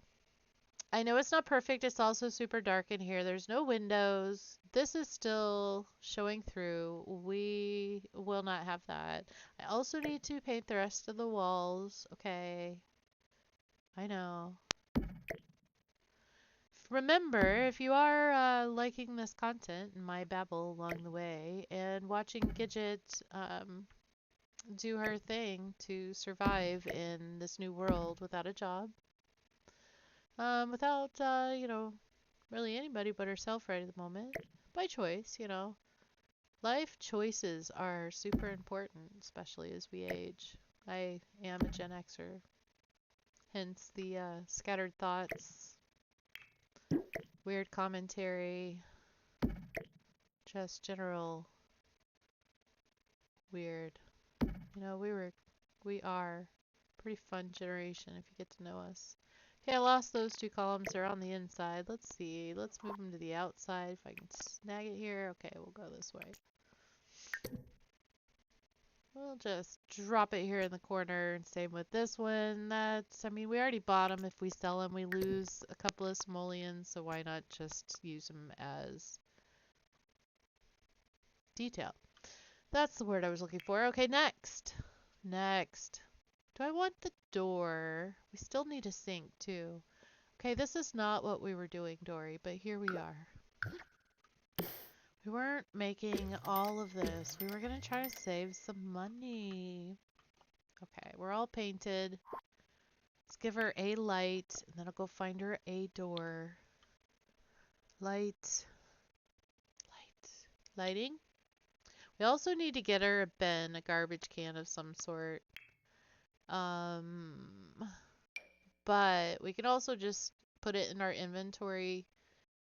A: I know it's not perfect. It's also super dark in here. There's no windows. This is still showing through. We will not have that. I also need to paint the rest of the walls. Okay. I know. Remember, if you are liking this content and my babble along the way and watching Gidgit do her thing to survive in this new world without a job, without, really anybody but herself right at the moment, by choice, life choices are super important, especially as we age. I am a Gen Xer, hence the scattered thoughts, weird commentary, just general weird. We are a pretty fun generation if you get to know us. Okay, I lost those two columns. They're on the inside. Let's see. Let's move them to the outside if I can snag it here. Okay, we'll go this way. We'll just drop it here in the corner, and same with this one. I mean, we already bought them. If we sell them, we lose a couple of simoleons, so why not just use them as detail? That's the word I was looking for. Okay, next. Next. Do I want the door? We still need a sink, too. Okay, this is not what we were doing, Dori, but here we are. We weren't making all of this. We were going to try to save some money. Okay, we're all painted. Let's give her a light, and then I'll go find her a door. Light. Light. Lighting. We also need to get her a bin, a garbage can of some sort. But we can also just put it in our inventory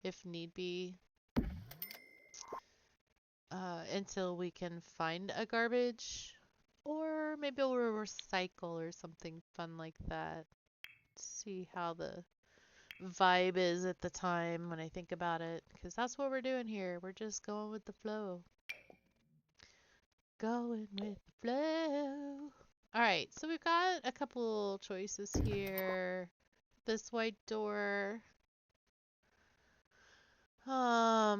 A: if need be. Until we can find a garbage. Or maybe we'll recycle or something fun like that. See how the vibe is at the time when I think about it. Because that's what we're doing here. We're just going with the flow. Going with the flow. Alright, so we've got a couple choices here. This white door. I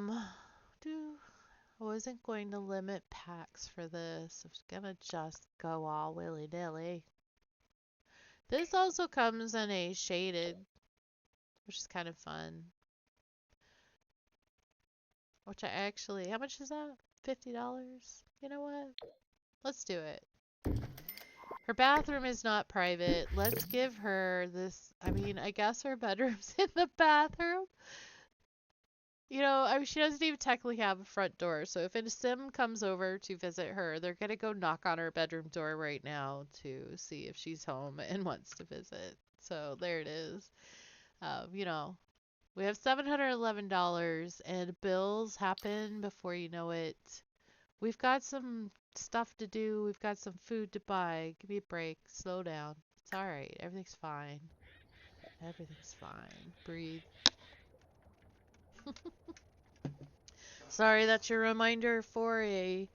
A: wasn't going to limit packs for this. I was gonna just go all willy-nilly. This also comes in a shaded, which is kind of fun. Which how much is that? $50? You know what? Let's do it. Her bathroom is not private. Let's give her this. I mean, I guess her bedroom's in the bathroom. I mean, she doesn't even technically have a front door. So if a sim comes over to visit her, they're going to go knock on her bedroom door right now to see if she's home and wants to visit. So there it is. We have $711 and bills happen before you know it. We've got some stuff to do. We've got some food to buy. Give me a break. Slow down. It's all right. Everything's fine. Everything's fine. Breathe. Sorry, that's your reminder for a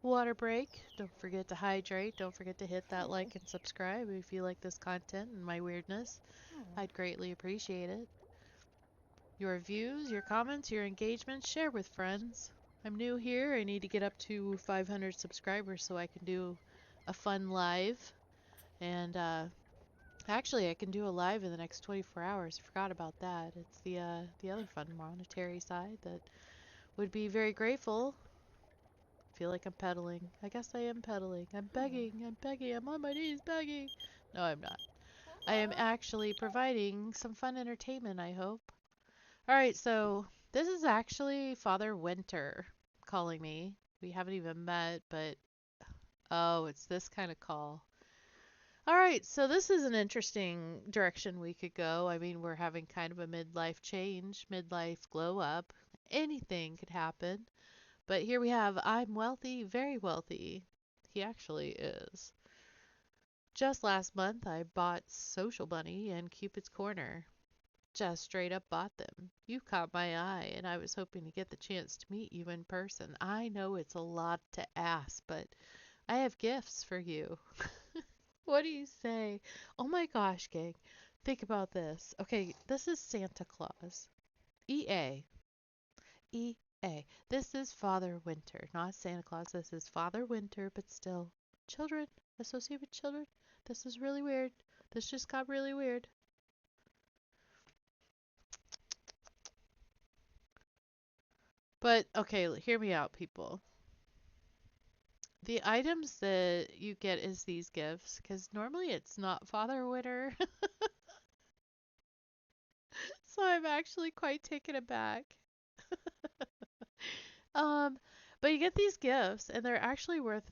A: water break. Don't forget to hydrate. Don't forget to hit that like and subscribe if you like this content and my weirdness. I'd greatly appreciate it. Your views, your comments, your engagement, share with friends. I'm new here. I need to get up to 500 subscribers so I can do a fun live. And actually, I can do a live in the next 24 hours. I forgot about that. It's the other fun monetary side that would be very grateful feel like I'm pedaling. I guess I am pedaling. I'm begging. I'm begging. I'm on my knees begging. No, I'm not. I am actually providing some fun entertainment, I hope. All right, so this is actually Father Winter calling me. We haven't even met, but oh, it's this kind of call. All right, so this is an interesting direction we could go. I mean, we're having kind of a midlife change, midlife glow up. Anything could happen. But here we have I'm wealthy, very wealthy. He actually is. Just last month, I bought Social Bunny and Cupid's Corner. Just straight up bought them. You caught my eye, and I was hoping to get the chance to meet you in person. I know it's a lot to ask, but I have gifts for you. What do you say? Oh my gosh, gang. Think about this. Okay, this is Santa Claus. EA. EA. This is Father Winter, not Santa Claus. This is Father Winter, but still. Children. Associated with children. This is really weird. This just got really weird. But, okay, hear me out, people. The items that you get is these gifts, because normally it's not Father Winter. So I'm actually quite taken aback. Um, but you get these gifts, and they're actually worth,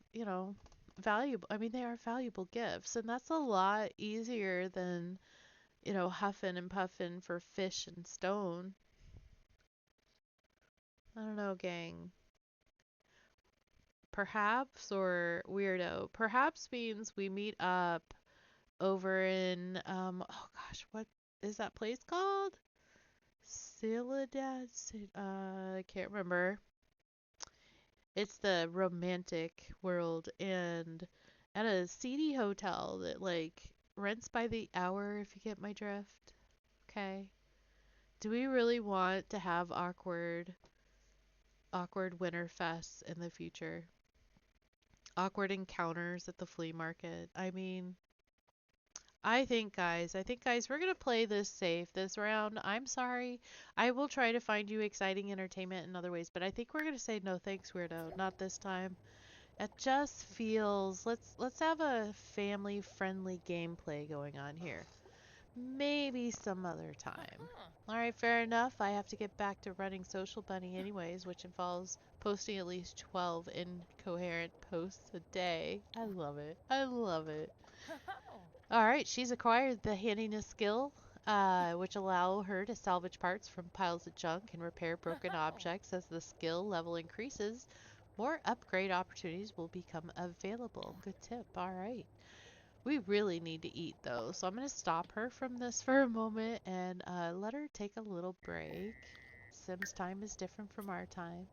A: valuable. I mean, they are valuable gifts, and that's a lot easier than, huffing and puffing for fish and stone. I don't know, gang. Perhaps or weirdo. Perhaps means we meet up over in, oh gosh, what is that place called? Ciudad, I can't remember. It's the romantic world and at a seedy hotel that like rents by the hour if you get my drift. Okay. Do we really want to have awkward winter fests in the future? Awkward encounters at the flea market. I mean, I think guys, we're gonna play this safe this round. I'm sorry. I will try to find you exciting entertainment in other ways, but I think we're gonna say no thanks, weirdo. Not this time. It just feels let's have a family friendly gameplay going on here. Maybe some other time. All right, fair enough. I have to get back to running Social Bunny anyways, which involves posting at least 12 incoherent posts a day. I love it. I love it. All right, she's acquired the handiness skill, which allow her to salvage parts from piles of junk and repair broken objects. As the skill level increases, more upgrade opportunities will become available. Good tip. All right. We really need to eat though, so I'm going to stop her from this for a moment and let her take a little break. Sim's time is different from our time.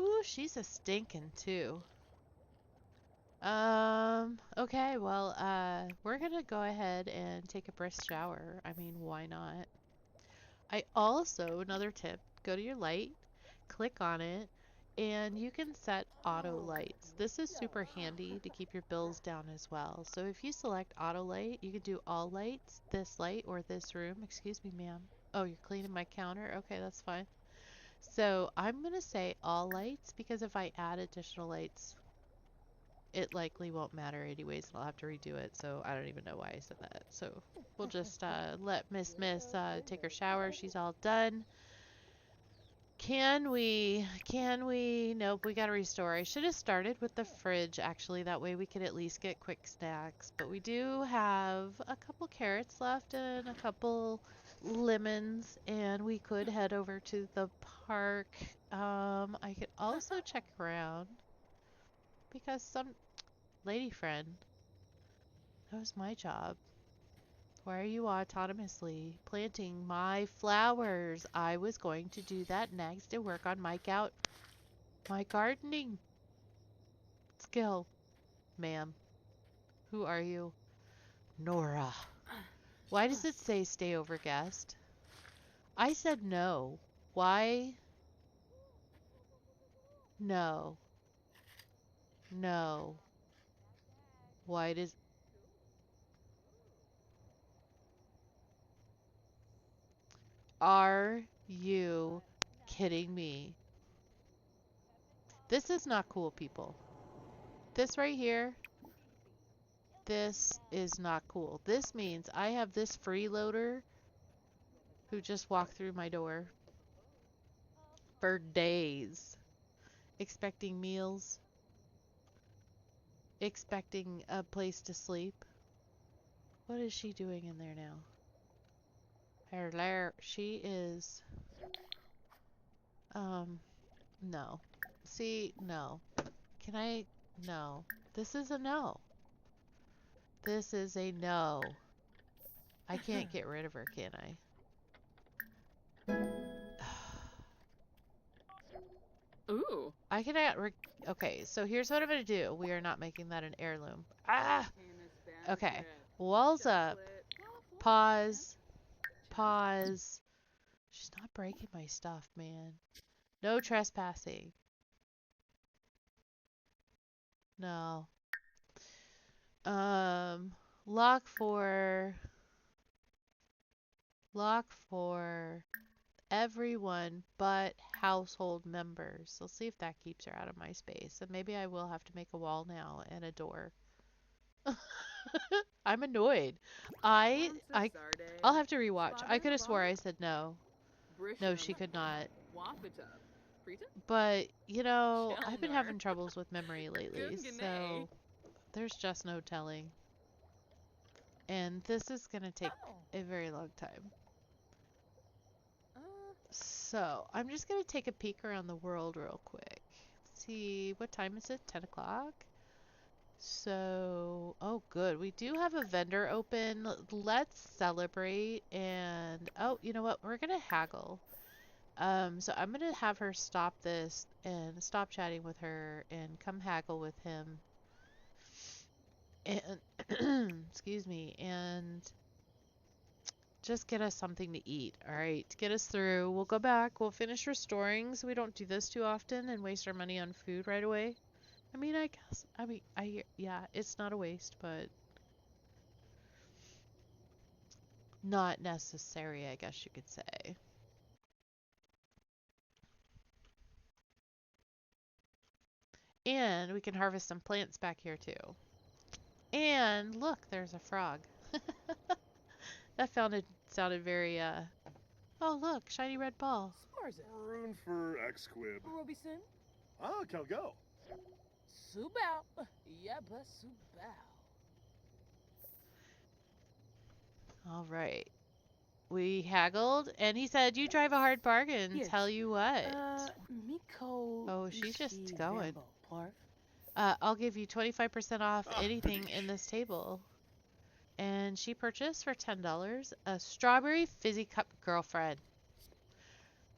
A: Ooh, she's a stinking too. Okay, well, we're gonna go ahead and take a brisk shower. I mean, why not? I also, another tip, go to your light, click on it, and you can set auto lights. This is super handy to keep your bills down as well. So if you select auto light, you can do all lights, this light, or this room. Excuse me, ma'am. Oh, you're cleaning my counter? Okay, that's fine. So I'm gonna say all lights because if I add additional lights, it likely won't matter anyways, and I'll have to redo it, so I don't even know why I said that. So we'll just let Miss take her shower. She's all done. Nope, we gotta restore. I should have started with the fridge, actually. That way we could at least get quick snacks. But we do have a couple carrots left and a couple lemons, and we could head over to the park. I could also check around because some lady friend, that was my job. Why are you autonomously planting my flowers? I was going to do that next to work on my gardening skill. Ma'am, who are you? Nora. Why does it say stay over guest? I said no. Why? No. No. Why does... Are you kidding me? This is not cool, people. This right here, this is not cool. This means I have this freeloader who just walked through my door for days, expecting meals, expecting a place to sleep. What is she doing in there now? Hello, she is, no. See, no. Can I? No. This is a no. This is a no. I can't get rid of her, can I?
B: Ooh.
A: I cannot. Okay, so here's what I'm gonna do. We are not making that an heirloom. Ah! Okay. Walls up. Pause. Pause. She's not breaking my stuff, man. No trespassing. No. Um, lock for everyone but household members. Let's see if that keeps her out of my space. And maybe I will have to make a wall now and a door. I'm annoyed. I I'll have to rewatch. I could have swore I said no. No, she could not. But, you know, I've been having troubles with memory lately, so there's just no telling. And this is going to take a very long time. So, I'm just going to take a peek around the world real quick. See, what time is it? 10 o'clock? So, oh good. We do have a vendor open. Let's celebrate and, oh, you know what? We're going to haggle. So I'm going to have her stop this and stop chatting with her and come haggle with him. And, excuse me, and just get us something to eat. All right, get us through. We'll go back. We'll finish restoring so we don't do this too often and waste our money on food right away. I mean, I guess, yeah, it's not a waste, but not necessary, I guess you could say. And we can harvest some plants back here too. And look, there's a frog. That sounded very, oh look, shiny red ball.
C: Rune for X-Quib.
D: Robison?
C: Ah, Calgo.
D: Subao. Yabba subao.
A: All right. We haggled, and he said, you drive a hard bargain.
D: Yes.
A: Tell you what.
D: Miko.
A: Oh, she's just going.
D: Rambo, Parf.
A: I'll give you 25% off anything in this table. And she purchased for $10 a strawberry fizzy cup girlfriend.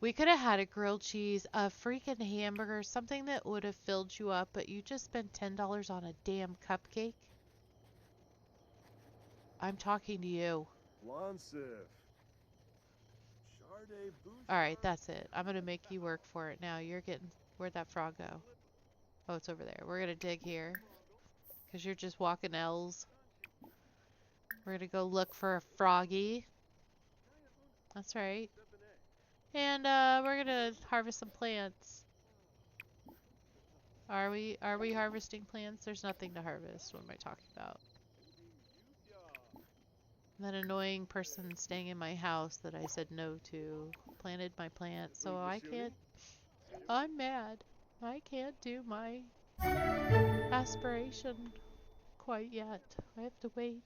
A: We could have had a grilled cheese, a freaking hamburger, something that would have filled you up, but you just spent $10 on a damn cupcake. I'm talking to you.
C: Lansif.
A: Alright, that's it. I'm gonna make you work for it now. You're getting... Where'd that frog go? Oh, it's over there. We're gonna dig here. Because you're just walking L's. We're gonna go look for a froggy. That's right. And we're gonna harvest some plants. Are we harvesting plants? There's nothing to harvest. What am I talking about? That annoying person staying in my house that I said no to planted my plant, so I can't. I'm mad. I can't do my aspiration quite yet. I have to wait.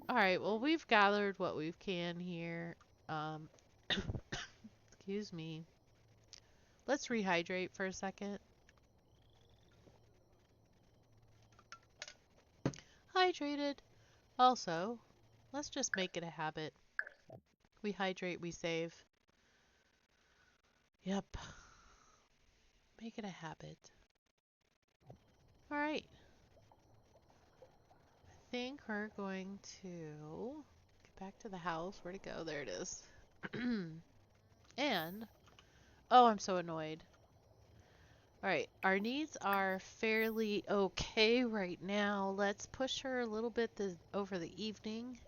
A: Alright, well, we've gathered what we can here. Excuse me. Let's rehydrate for a second. Hydrated. Also, let's just make it a habit. We hydrate, we save. Yep. Make it a habit. Alright. I think we're going to get back to the house. Where'd it go? There it is. And, oh, I'm so annoyed. Alright, our needs are fairly okay right now. Let's push her a little bit over the evening.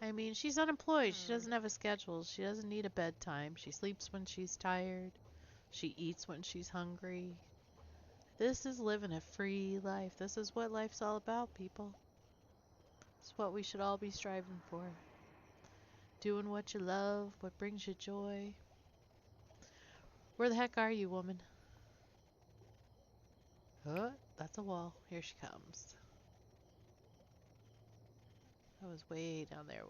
A: I mean, she's unemployed. She doesn't have a schedule. She doesn't need a bedtime. She sleeps when she's tired. She eats when she's hungry. This is living a free life. This is what life's all about, people. It's what we should all be striving for. Doing what you love, what brings you joy. Where the heck are you, woman? Oh, that's a wall. Here she comes. That was way down there.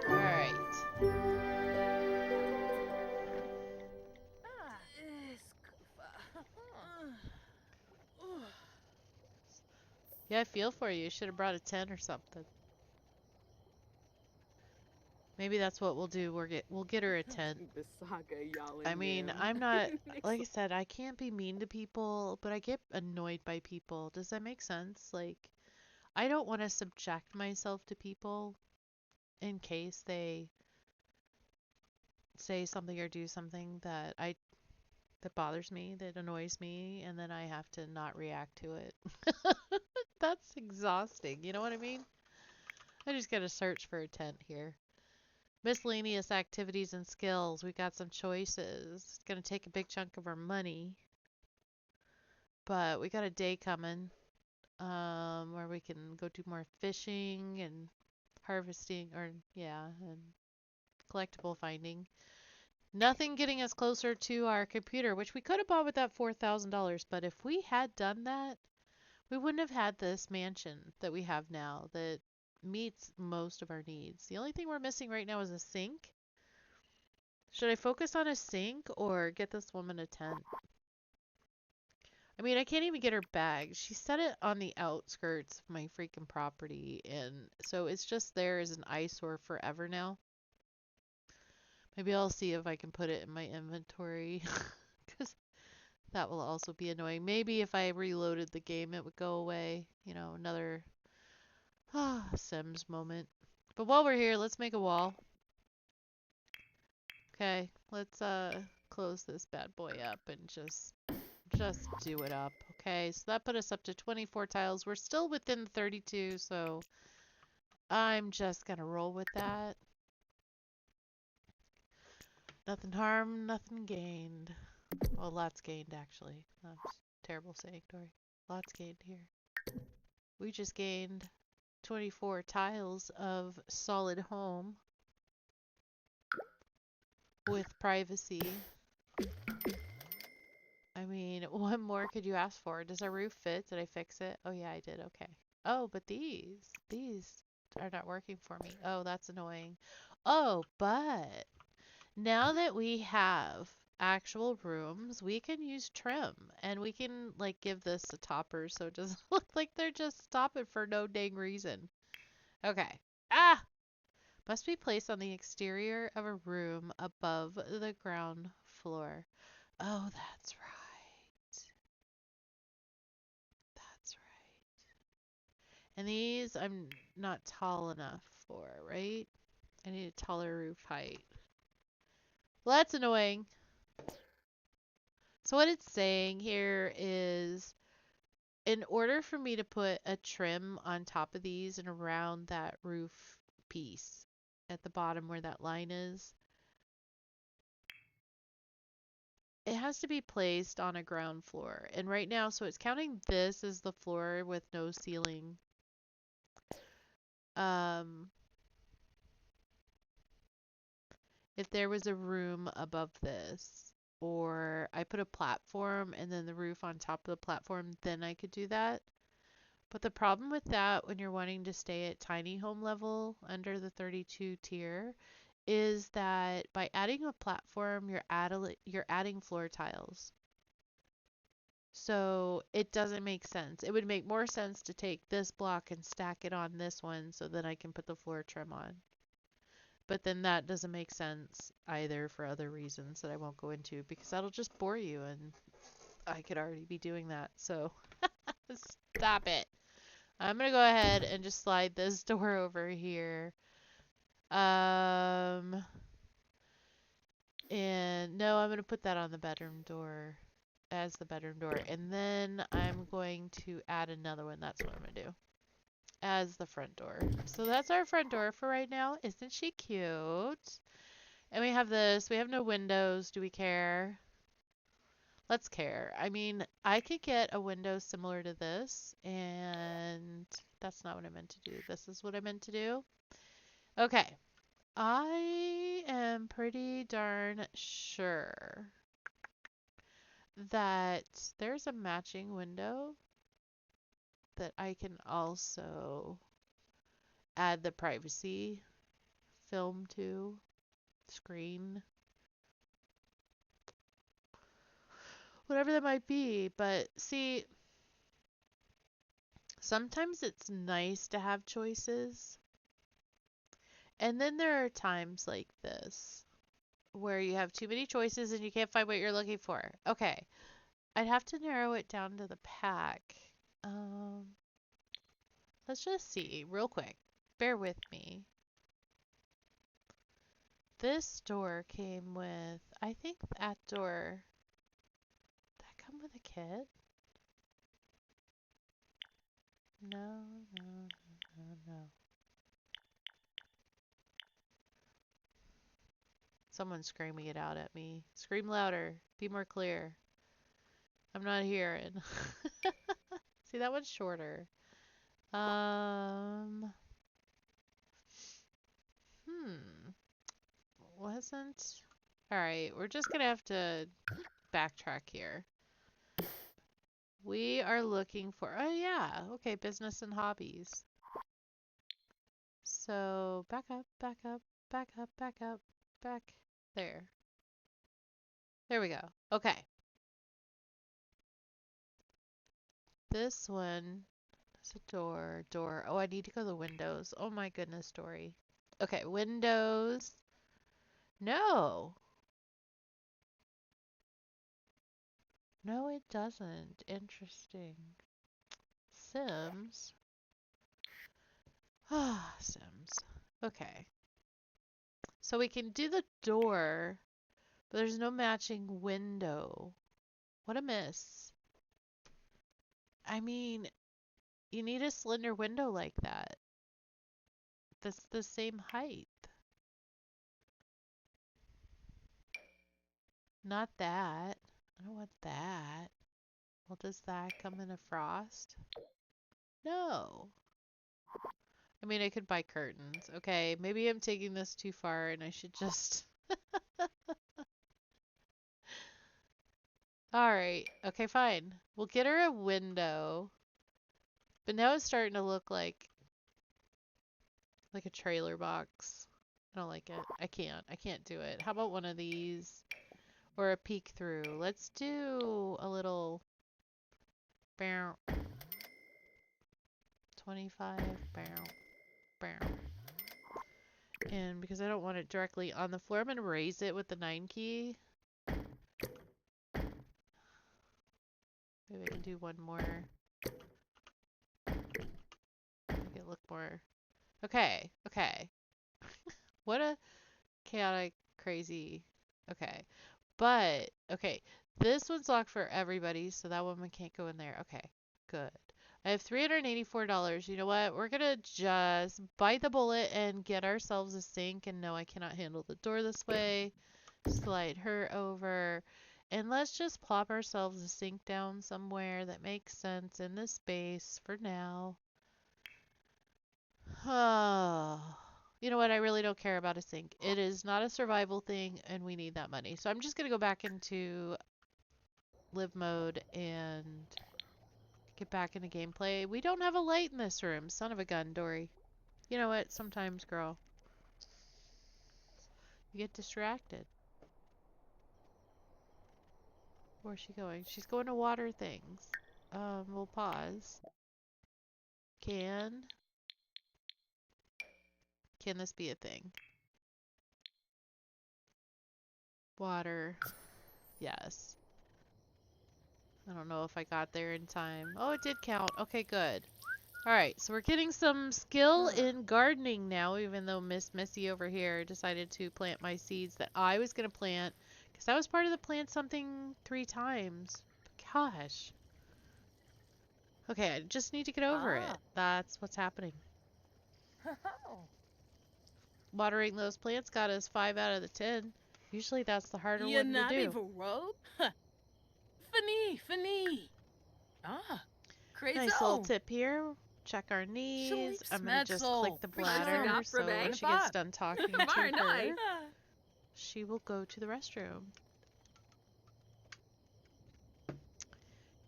A: Alright. Yeah, I feel for you. You should have brought a tent or something. Maybe that's what we'll do. We'll get her a tent. I mean, I'm not, like I said, I can't be mean to people, but I get annoyed by people. Does that make sense? Like, I don't want to subject myself to people in case they say something or do something that bothers me, that annoys me, and then I have to not react to it. That's exhausting. You know what I mean? I just gotta search for a tent here. Miscellaneous activities and skills. We got some choices. It's gonna take a big chunk of our money, but we got a day coming where we can go do more fishing and harvesting, or yeah, and collectible finding. Nothing getting us closer to our computer, which we could have bought with that $4,000, but if we had done that, we wouldn't have had this mansion that we have now that meets most of our needs. The only thing we're missing right now is a sink. Should I focus on a sink or get this woman a tent? I mean, I can't even get her bag. She set it on the outskirts of my freaking property, and so it's just there as an eyesore forever now. Maybe I'll see if I can put it in my inventory, because that will also be annoying. Maybe if I reloaded the game, it would go away. You know, another Sims moment. But while we're here, let's make a wall. Okay, let's close this bad boy up and just do it up. Okay, so that put us up to 24 tiles. We're still within 32, so I'm just gonna roll with that. Nothing harmed, nothing gained. Well, lots gained, actually. That's terrible saying, Dori. Lots gained here. We just gained 24 tiles of solid home with privacy. I mean, what more could you ask for? Does our roof fit? Did I fix it? Oh, yeah, I did. Okay. Oh, but these are not working for me. Oh, that's annoying. Oh, but now that we have actual rooms, we can use trim and we can like give this a topper so it doesn't look like they're just stopping for no dang reason. Okay. Ah! Must be placed on the exterior of a room above the ground floor. Oh, that's right. That's right. And these I'm not tall enough for, right? I need a taller roof height. Well, that's annoying. So what it's saying here is in order for me to put a trim on top of these and around that roof piece at the bottom where that line is, it has to be placed on a ground floor. And right now, so it's counting this as the floor with no ceiling. If there was a room above this, or I put a platform and then the roof on top of the platform, then I could do that. But the problem with that when you're wanting to stay at tiny home level under the 32 tier is that by adding a platform, you're adding floor tiles. So it doesn't make sense. It would make more sense to take this block and stack it on this one so that I can put the floor trim on. But then that doesn't make sense either for other reasons that I won't go into because that'll just bore you and I could already be doing that. So stop it. I'm going to go ahead and just slide this door over here. And no, I'm going to put that on the bedroom door as the bedroom door. And then I'm going to add another one. That's what I'm going to do as the front door. So that's our front door for right now. Isn't she cute? And we have this. We have no windows. Do we care? Let's care. I mean, I could get a window similar to this, and that's not what I meant to do. This is what I meant to do. Okay. I am pretty darn sure that there's a matching window that I can also add the privacy film to screen, whatever that might be. But see, sometimes it's nice to have choices. And then there are times like this where you have too many choices and you can't find what you're looking for. Okay, I'd have to narrow it down to the pack. Um, let's just see real quick. Bear with me. This door came with, I think that door, did that come with a kit? No, no, no, no. Someone's screaming it out at me. Scream louder. Be more clear. I'm not hearing. See, that one's shorter. Um, hmm. Wasn't. Alright, we're just gonna have to backtrack here. We are looking for. Oh, yeah. Okay, business and hobbies. So, back up, back up, back up, back up, back there. There we go. Okay. This one is a door. Door. Oh, I need to go to the windows. Oh my goodness, Dory. Okay, windows. No. No, it doesn't. Interesting. Sims. Ah, Sims. Okay. So we can do the door, but there's no matching window. What a miss. I mean, you need a slender window like that. That's the same height. Not that. I don't want that. Well, does that come in a frost? No. I mean, I could buy curtains. Okay, maybe I'm taking this too far and I should just... Alright, okay, fine. We'll get her a window. But now it's starting to look like a trailer box. I don't like it. I can't do it. How about one of these? Or a peek through. Let's do a little... 25. And because I don't want it directly on the floor, I'm going to raise it with the 9 key. Maybe I can do one more. Make it look more... Okay, okay. What a chaotic, crazy... Okay. But, okay. This one's locked for everybody, so that one can't go in there. Okay, good. I have $384. You know what? We're gonna just bite the bullet and get ourselves a sink. And no, I cannot handle the door this way. Slide her over. And let's just plop ourselves a sink down somewhere that makes sense in this space for now. Oh, you know what? I really don't care about a sink. It is not a survival thing, and we need that money. So I'm just gonna go back into live mode and get back into gameplay. We don't have a light in this room. Son of a gun, Dory. You know what? Sometimes, girl, you get distracted. Where's she going? She's going to water things. We'll pause. Can this be a thing? Water. Yes. I don't know if I got there in time. Oh, it did count. Okay, good. Alright, so we're getting some skill in gardening now, even though Miss Missy over here decided to plant my seeds that I was going to plant. Because I was part of the plant something 3 times. Gosh. Okay, I just need to get over it. That's what's happening. Watering those plants got us 5 out of the 10. Usually that's the harder
D: You're
A: one to
D: not
A: do.
D: even robe? Fini. Ah, crazy.
A: Nice little tip here. Check our knees.
D: Schlief
A: I'm going to just click the
D: Smetzel.
A: bladder
B: Let's
A: so
B: go,
A: when
B: Rebbe.
A: she gets done talking to
B: Very
A: her,
B: nice.
A: she will go to the restroom.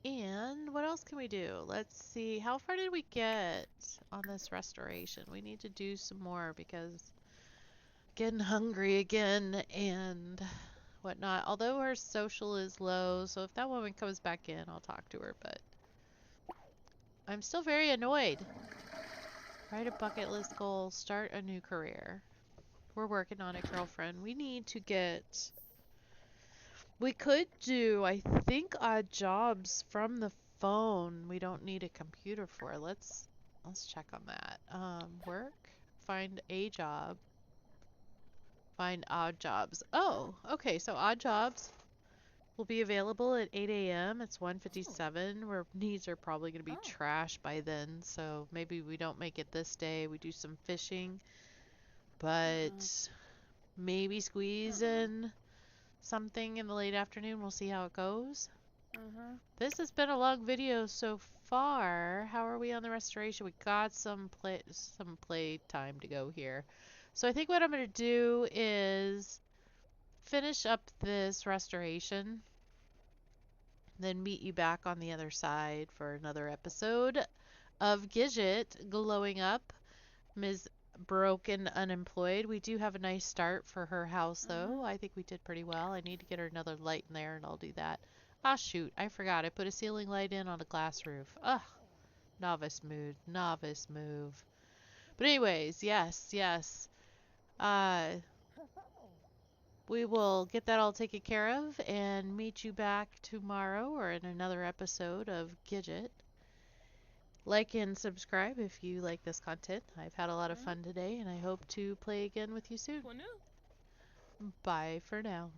A: And what else can we do? Let's see. How far did we get on this restoration? We need to do some more because getting hungry again and whatnot. Although her social is low, so if that woman comes back in, I'll talk to her, but I'm still very annoyed. Write a bucket list goal, start a new career. We're working on it, girlfriend. We need to get... We could do, I think, odd jobs from the phone. We don't need a computer for. Let's check on that. Work, find a job, find odd jobs. Oh, okay, so odd jobs will be available at 8 a.m. It's 1:57. Our needs are probably going to be trash by then, so maybe we don't make it this day. We do some fishing, but maybe squeeze in something in the late afternoon. We'll see how it goes. This has been a long video so far. How are we on the restoration? We got some play time to go here. So I think what I'm going to do is finish up this restoration, then meet you back on the other side for another episode of Gidgit glowing up. Ms. Broken Unemployed. We do have a nice start for her house, though. I think we did pretty well. I need to get her another light in there, and I'll do that. Ah, shoot. I forgot. I put a ceiling light in on a glass roof. Ugh. Novice mood. Novice move. But anyways, yes. We will get that all taken care of and meet you back tomorrow or in another episode of Gidget. Like and subscribe if you like this content. I've had a lot of fun today, and I hope to play again with you soon. Bye for now.